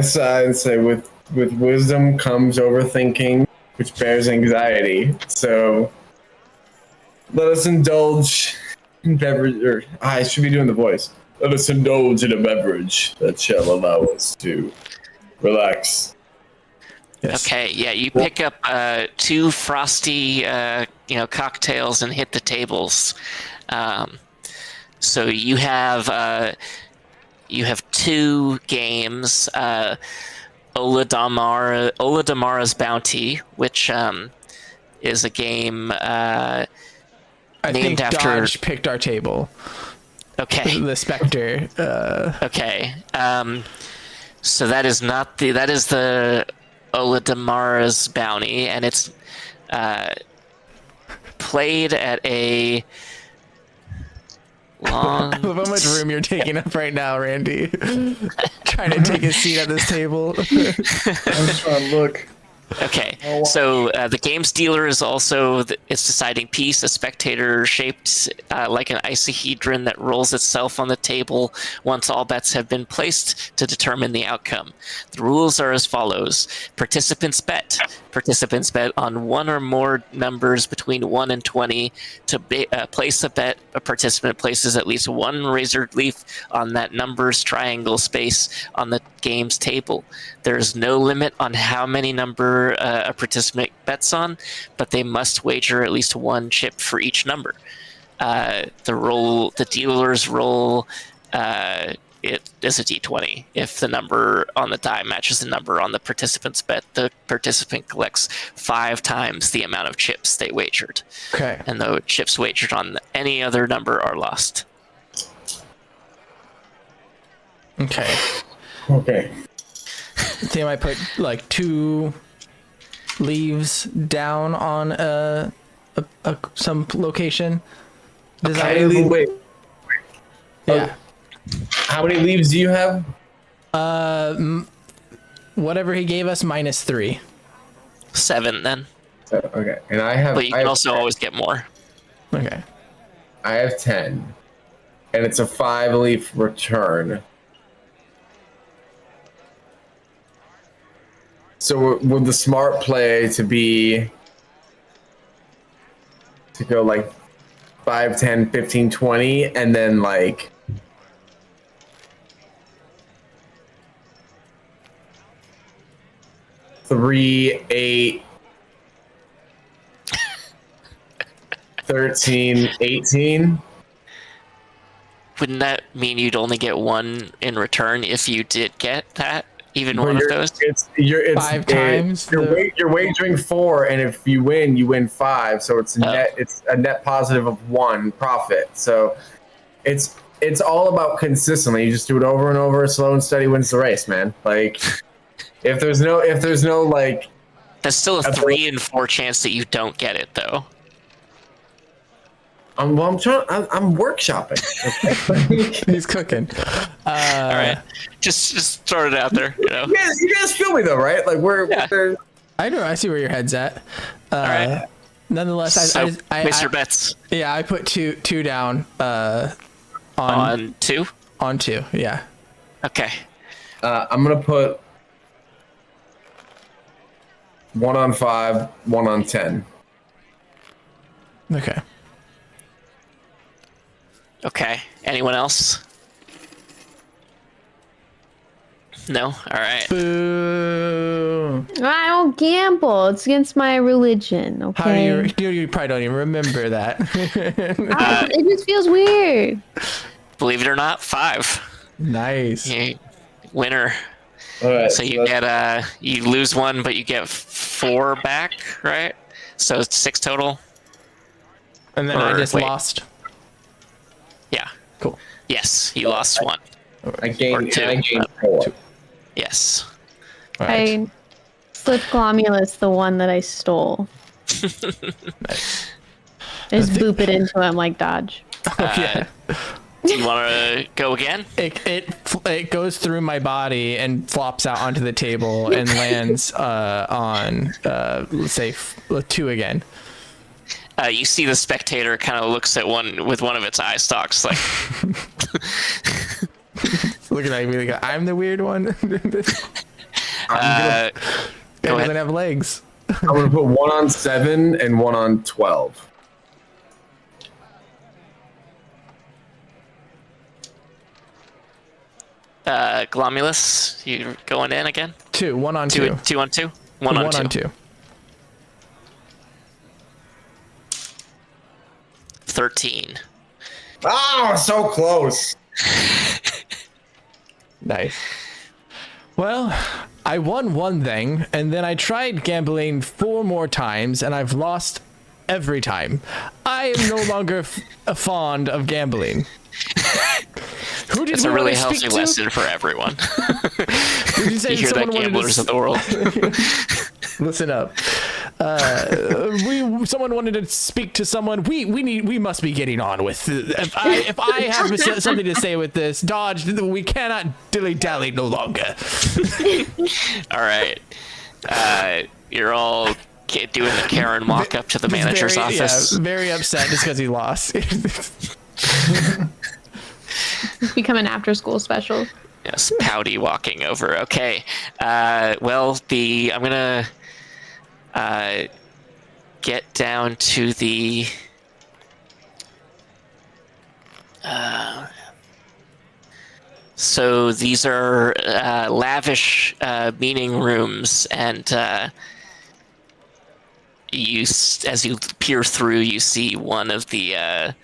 say with wisdom comes overthinking, which bears anxiety. So let us indulge in beverage, or I should be doing the voice. Let us indulge in a beverage that shall allow us to relax. Yes. Okay, yeah, you pick up 2 frosty, cocktails and hit the tables. So you have 2 games. Oladamara's Bounty, which is a game I think named after. Dodge picked our table. Okay. The Spectre. Okay. So that is not the. That is the Oladamara's Bounty, and it's played at a long. I love how much room you're taking up right now, Randy. Trying to take a seat at this table. I'm just trying to look. Okay, so the games dealer is also it's deciding piece, a spectator shaped like an icehedron that rolls itself on the table once all bets have been placed to determine the outcome. The rules are as follows. Participants bet. Participants bet on 1 or more numbers between 1 and 20. To place a bet, a participant places at least 1 razored leaf on that number's triangle space on the game's table. There is no limit on how many number a participant bets on, but they must wager at least 1 chip for each number. The dealers roll it is a d20. If the number on the die matches the number on the participant's bet, the participant collects 5 times the amount of chips they wagered. Okay. And the chips wagered on any other number are lost. Okay. Okay. They might put like 2 leaves down on some location. Desirable. Wait. Yeah. How many leaves do you have? Whatever he gave us minus 3. 7 then. So, okay, and I have. But you I can have also always get more. Okay. I have 10, and it's a 5-leaf return. So would the smart play to be to go like 5, 10, 15, 20, and then like three, 8, 13, 18? Wouldn't that mean you'd only get 1 in return if you did get that? Even But one of those? It's 5 times You're wagering 4, and if you win, you win 5. So it's net. It's a net positive of 1 profit. So it's all about consistently. You just do it over and over. Slow and steady wins the race, man. Like if there's no like. That's still a 3 in 4 chance that you don't get it, though. I'm workshopping. Okay? He's cooking. All right, just throw it out there. You know. You guys feel me though, right? Like we're I know. I see where your head's at. All right. Nonetheless, So, I Mr. Betts yeah, I put two down. on 2. On 2. Yeah. Okay. I'm gonna put 1 on 5, 1 on 10. Okay. Okay. Anyone else? No? All right. Boo. I don't gamble. It's against my religion. Okay. How do you probably don't even remember that. It just feels weird. Believe it or not, 5. Nice. Yeah, winner. All right. So you get you lose 1, but you get 4 back, right? So it's 6 total. And then I Or just wait. lost. Yeah. Cool. Yes, you lost 1. I gained 2. 4. Yes. All right. I slipped Glomulus, the one that I stole. Nice. I just boop it into him like Dodge. Yeah. Do you want to go again? It goes through my body and flops out onto the table and lands on let's say 2 again. You see the spectator kind of looks at one with one of its eye stalks, like, Looking at me like I'm the weird one. It go doesn't ahead. have legs. I'm gonna put 1 on 7 and 1 on 12. Glomulus, you going in again? 2. 1 on 2. 2 on 2? 1 on 2. 1 on 2. 13. Oh, so close. Nice. Well, I won 1 thing, and then I tried gambling 4 more times, and I've lost every time. I am no longer fond of gambling. Who did It's we a really wanna speak healthy to? lesson for everyone. Did you say You hear that, someone wanted to gamblers of the world? Listen up. Someone wanted to speak to someone. We must be getting on with. If I have something to say with this, Dodge, we cannot dilly dally no longer. All right. You're all doing the Karen walk up to the manager's office. Yeah, very upset just because he lost. It's become an after-school special. Yes, pouty walking over. Okay. Well, I'm gonna get down to the so these are lavish meeting rooms, and as you peer through, you see one of the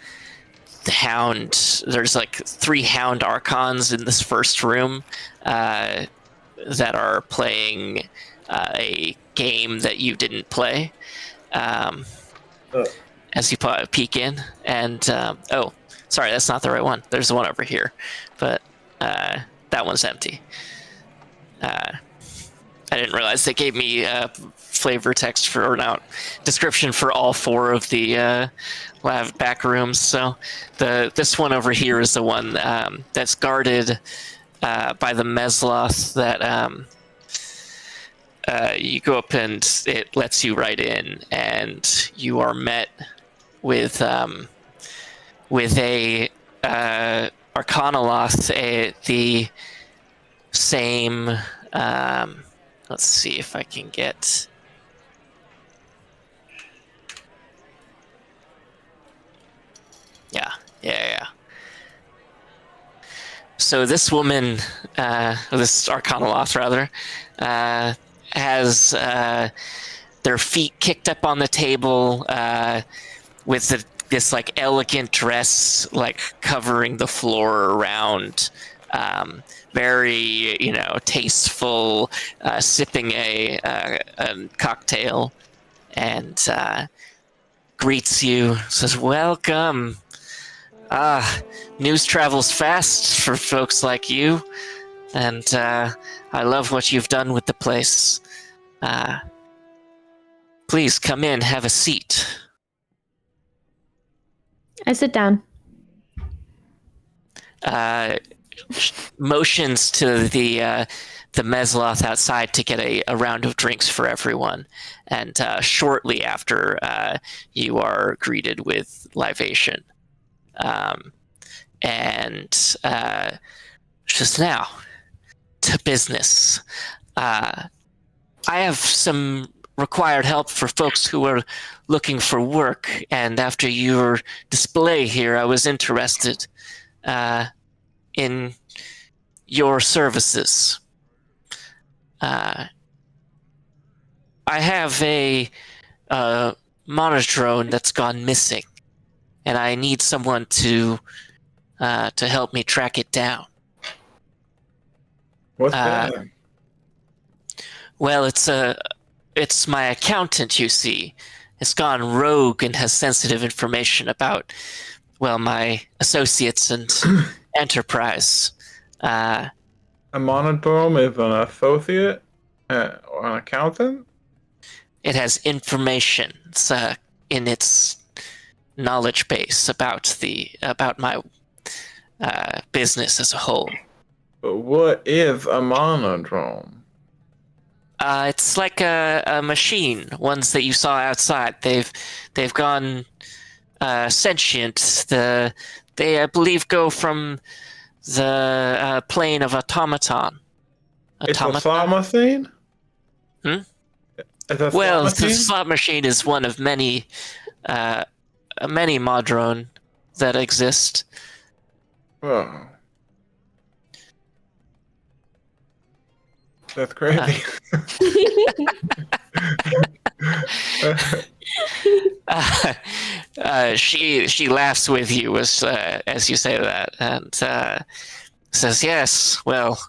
hound. There's like 3 hound archons in this first room that are playing a game that you didn't play. As you peek in, and oh, sorry, that's not the right one. There's the one over here, but that one's empty. I didn't realize they gave me flavor text for, or not, description for all 4 of the lab back rooms. So this one over here is the one that's guarded by the Mesloth that you go up and it lets you right in, and you are met with a Arcanoloth, the same. Let's see if I can get. Yeah. So this woman, this Arcanoloth rather, has their feet kicked up on the table with this like elegant dress like covering the floor around, very tasteful, sipping a cocktail, and greets you, says welcome. News travels fast for folks like you, and I love what you've done with the place. Please come in, have a seat. I sit down. Motions to the Mesloth outside to get a round of drinks for everyone, and shortly after you are greeted with libation. And just now, to business. I have some required help for folks who are looking for work, and after your display here, I was interested in your services. I have a monodrone that's gone missing, and I need someone to help me track it down. What's that? Well, it's my accountant, you see. It's gone rogue and has sensitive information about, well, my associates and enterprise. A monodrome is an associate or an accountant? It has information in its knowledge base about my business as a whole. But what is a monodrome? It's like a machine, ones that you saw outside. They've gone sentient. They, I believe, go from the plane of automaton. It's a slot machine? Hmm? It's a Well, slot the machine? slot machine is one of many modrone that exist. Oh. That's crazy. She laughs with you as you say that, and says, "Yes, well,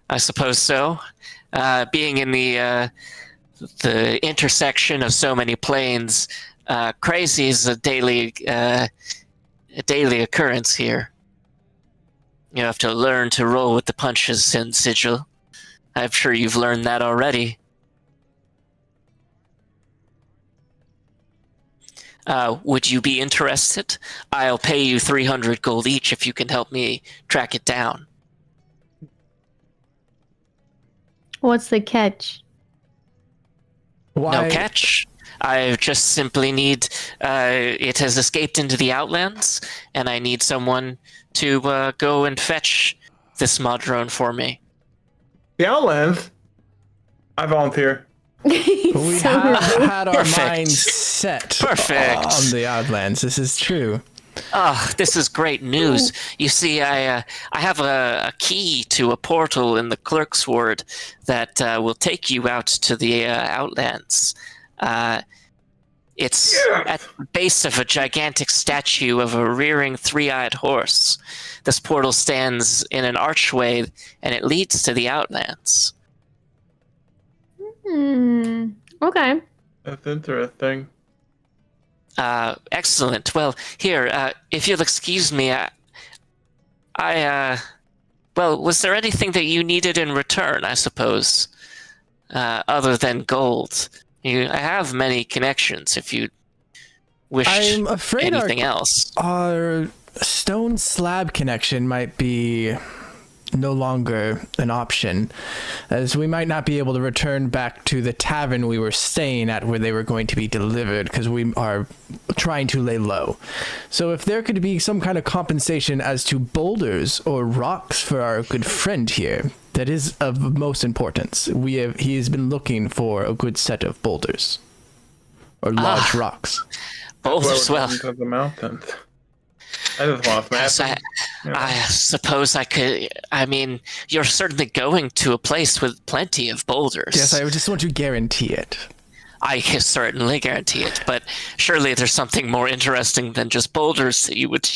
I suppose so. Being in the intersection of so many planes, crazy is a daily occurrence here. You have to learn to roll with the punches in Sigil. I'm sure you've learned that already." Would you be interested? I'll pay you 300 gold each if you can help me track it down. What's the catch? Why? No catch. I just simply need... it has escaped into the Outlands, and I need someone to go and fetch this modrone for me. The Outlands? I volunteer. We have had our Perfect. minds set Perfect. on the Outlands. This is true. Ah, this is great news. You see, I have a key to a portal in the Clerk's Ward that will take you out to the Outlands. It's at the base of a gigantic statue of a rearing three-eyed horse. This portal stands in an archway, and it leads to the Outlands. Okay. That's interesting. Excellent. Well, here, if you'll excuse me, well, was there anything that you needed in return, I suppose, other than gold? I have many connections if you wish I'm afraid anything else. Our stone slab connection might be no longer an option, as we might not be able to return back to the tavern we were staying at where they were going to be delivered, because we are trying to lay low. So if there could be some kind of compensation as to boulders or rocks for our good friend here, that is of most importance. He has been looking for a good set of boulders or large rocks. Boulders, well, Into the mountains. I just want to smash them. I suppose I could. I mean, you're certainly going to a place with plenty of boulders. Yes, I just want to guarantee it. I can certainly guarantee it, but surely there's something more interesting than just boulders that you would.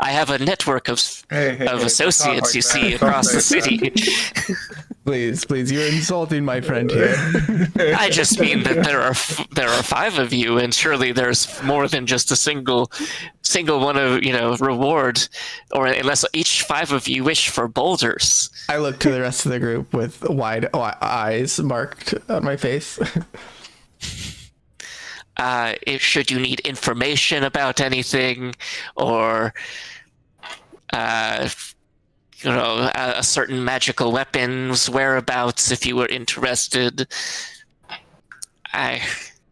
I have a network of associates, you see, across the city. Please, you're insulting my friend here. I just mean that there are 5 of you, and surely there's more than just a single one of reward, or unless each 5 of you wish for boulders. I look to the rest of the group with wide eyes marked on my face. Should you need information about anything, or a certain magical weapon's whereabouts, if you were interested. I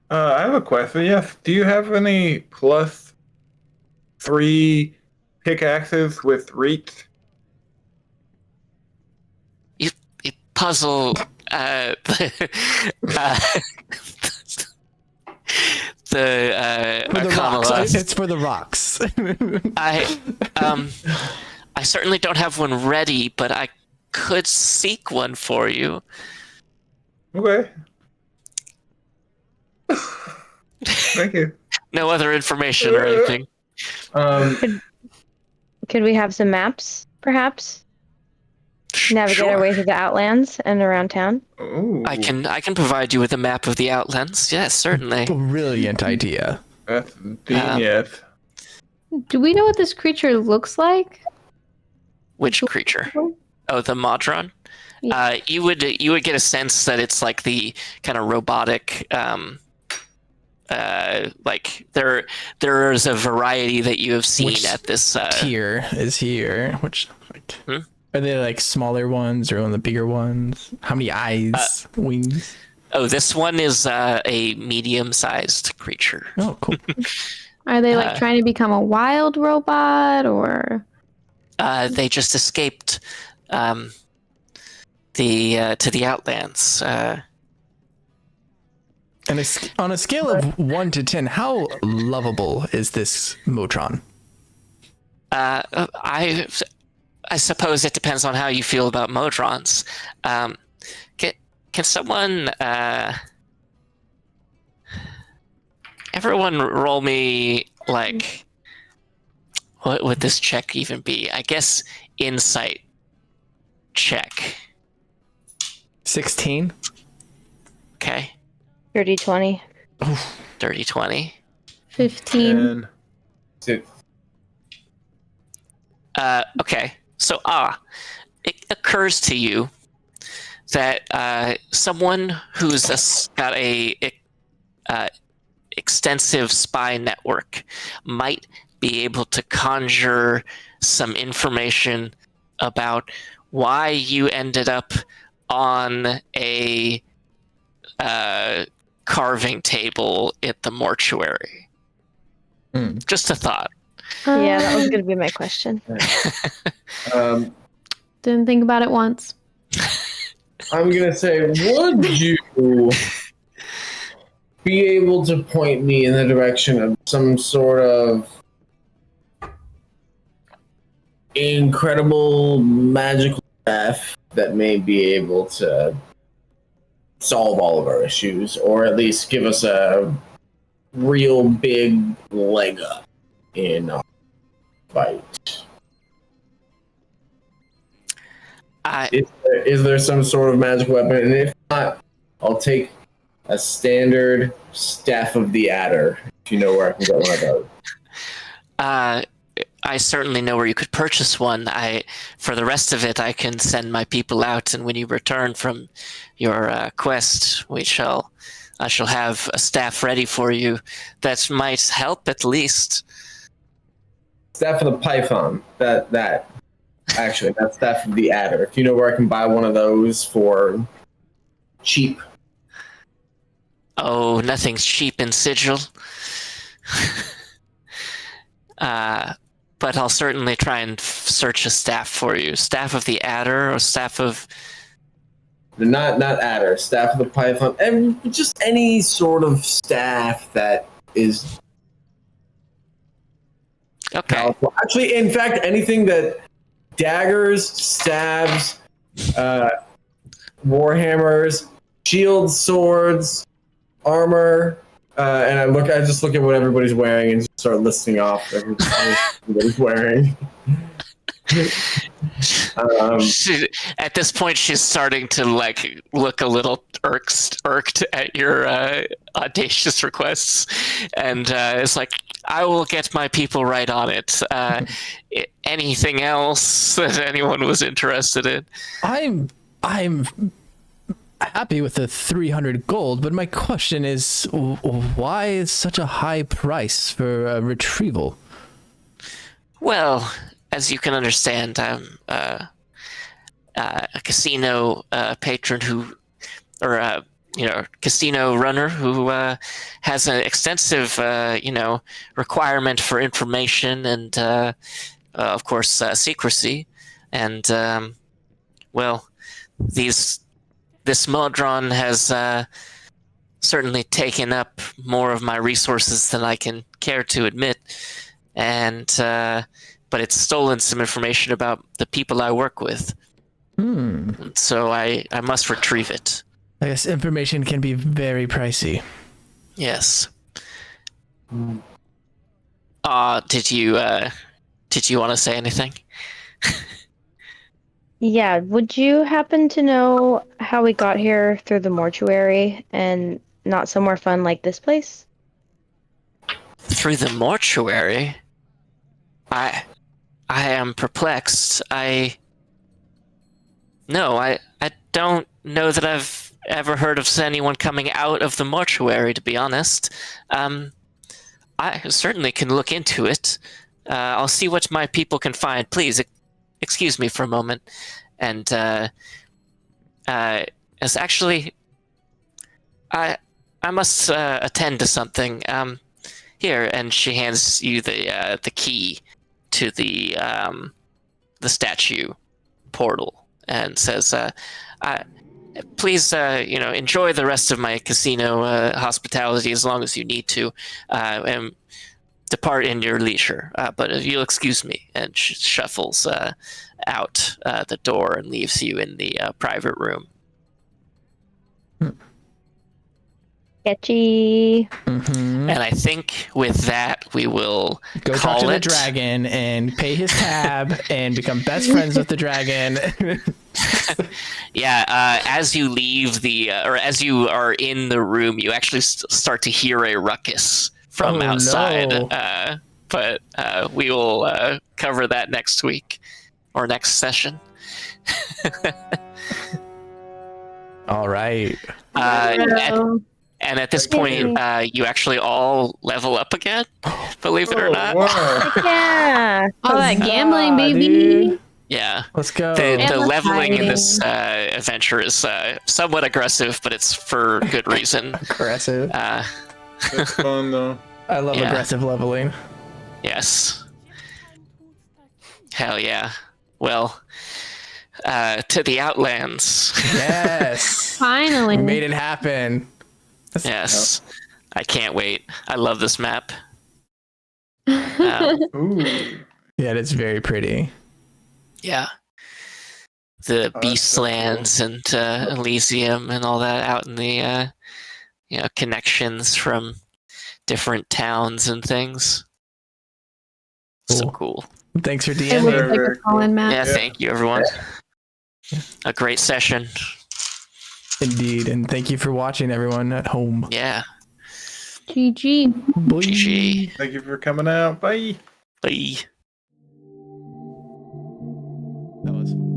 have a question. Yes. Do you have any +3 pickaxes with reach? You puzzle. For the rocks. It's for the rocks. I certainly don't have one ready, but I could seek one for you. Okay. Thank you. No other information or anything. Could we have some maps, perhaps? Navigate our way through the Outlands and around town? Ooh. I can provide you with a map of the Outlands. Yes, certainly. Brilliant idea. That's genius. Do we know what this creature looks like? Which creature? Oh, the Modron. Yeah. You would get a sense that it's like the kind of robotic. Like there's a variety that you have seen at this tier is here. Which are they like smaller ones or one of the bigger ones? How many eyes, wings? Oh, this one is a medium-sized creature. Oh, cool. Are they like trying to become a wild robot, or? They just escaped to the Outlands. And on a scale of 1 to 10, how lovable is this Motron? I suppose it depends on how you feel about Modrons. Can someone everyone roll me, like, what would this check even be? I guess insight check. 16. Okay. 30-20. Dirty 20. 15. Okay. So, it occurs to you that someone who's got a extensive spy network might be able to conjure some information about why you ended up on a carving table at the mortuary. Just a thought. Yeah, that was going to be my question. Didn't think about it once. I'm gonna say, would you be able to point me in the direction of some sort of incredible magical craft that may be able to solve all of our issues, or at least give us a real big leg up in a fight. Is there some sort of magic weapon? And if not, I'll take a standard Staff of the Adder, if you know where I can get one of those. I certainly know where you could purchase one. For the rest of it, I can send my people out, and when you return from your quest, I shall have a staff ready for you that might help at least. Staff of the Python. That's Staff of the Adder. If you know where I can buy one of those for cheap. Oh, nothing's cheap in Sigil. But I'll certainly try and search a staff for you. Staff of the Adder or Staff of... Not Adder. Staff of the Python. And just any sort of staff that is... Okay. powerful. Actually, in fact, anything that... Daggers, stabs, warhammers, shields, swords, armor... and I just look at what everybody's wearing and just start listing off everybody's wearing. At this point, she's starting to look a little irked at your audacious requests, and it's like, I will get my people right on it. Anything else that anyone was interested in? I'm happy with the 300 gold, but my question is, why is such a high price for a retrieval? Well, as you can understand, I'm a casino patron casino runner who has an extensive, requirement for information and, of course, secrecy. And, this Modron has certainly taken up more of my resources than I can care to admit, but it's stolen some information about the people I work with. So I must retrieve it. I guess information can be very pricey. Yes. Did you want to say anything? Yeah, would you happen to know how we got here through the mortuary and not somewhere fun like this place? Through the mortuary? I am perplexed. I don't know that I've ever heard of anyone coming out of the mortuary, to be honest. I certainly can look into it. I'll see what my people can find. Please, excuse me for a moment. And it's actually, I must attend to something. Here, and she hands you the key to the statue portal, and says, "Please, enjoy the rest of my casino hospitality as long as you need to, and depart in your leisure. But if you'll excuse me," and she shuffles out the door and leaves you in the private room. Sketchy. Mm-hmm. And I think with that, we will Go call talk to the it. dragon and pay his tab and become best friends with the dragon. Yeah, as you leave or as you are in the room, you actually start to hear a ruckus from outside. No. But we will cover that next week or next session. All right. And at this point, you actually all level up again, believe it or not. Wow. Yeah. All that gambling, Ah, baby. dude. Yeah. Let's go. The And the leveling in fighting. this adventure is somewhat aggressive, but it's for good reason. Aggressive. That's fun though. I love yeah. aggressive leveling. Yes. Hell yeah. Well, to the Outlands. Yes. Finally. We made it happen. Yes. I can't wait. I love this map. Ooh. Yeah, it's very pretty. Yeah. The Oh, that's so Beastlands and Elysium and all that out in the connections from different towns and things. So cool. Thanks for It DMing. looks Very, like very a Colin map. Yeah, thank you, everyone. A great session. Indeed, and thank you for watching, everyone at home. Yeah. GG. Bye. GG. Thank you for coming out. Bye. Bye. That was fun.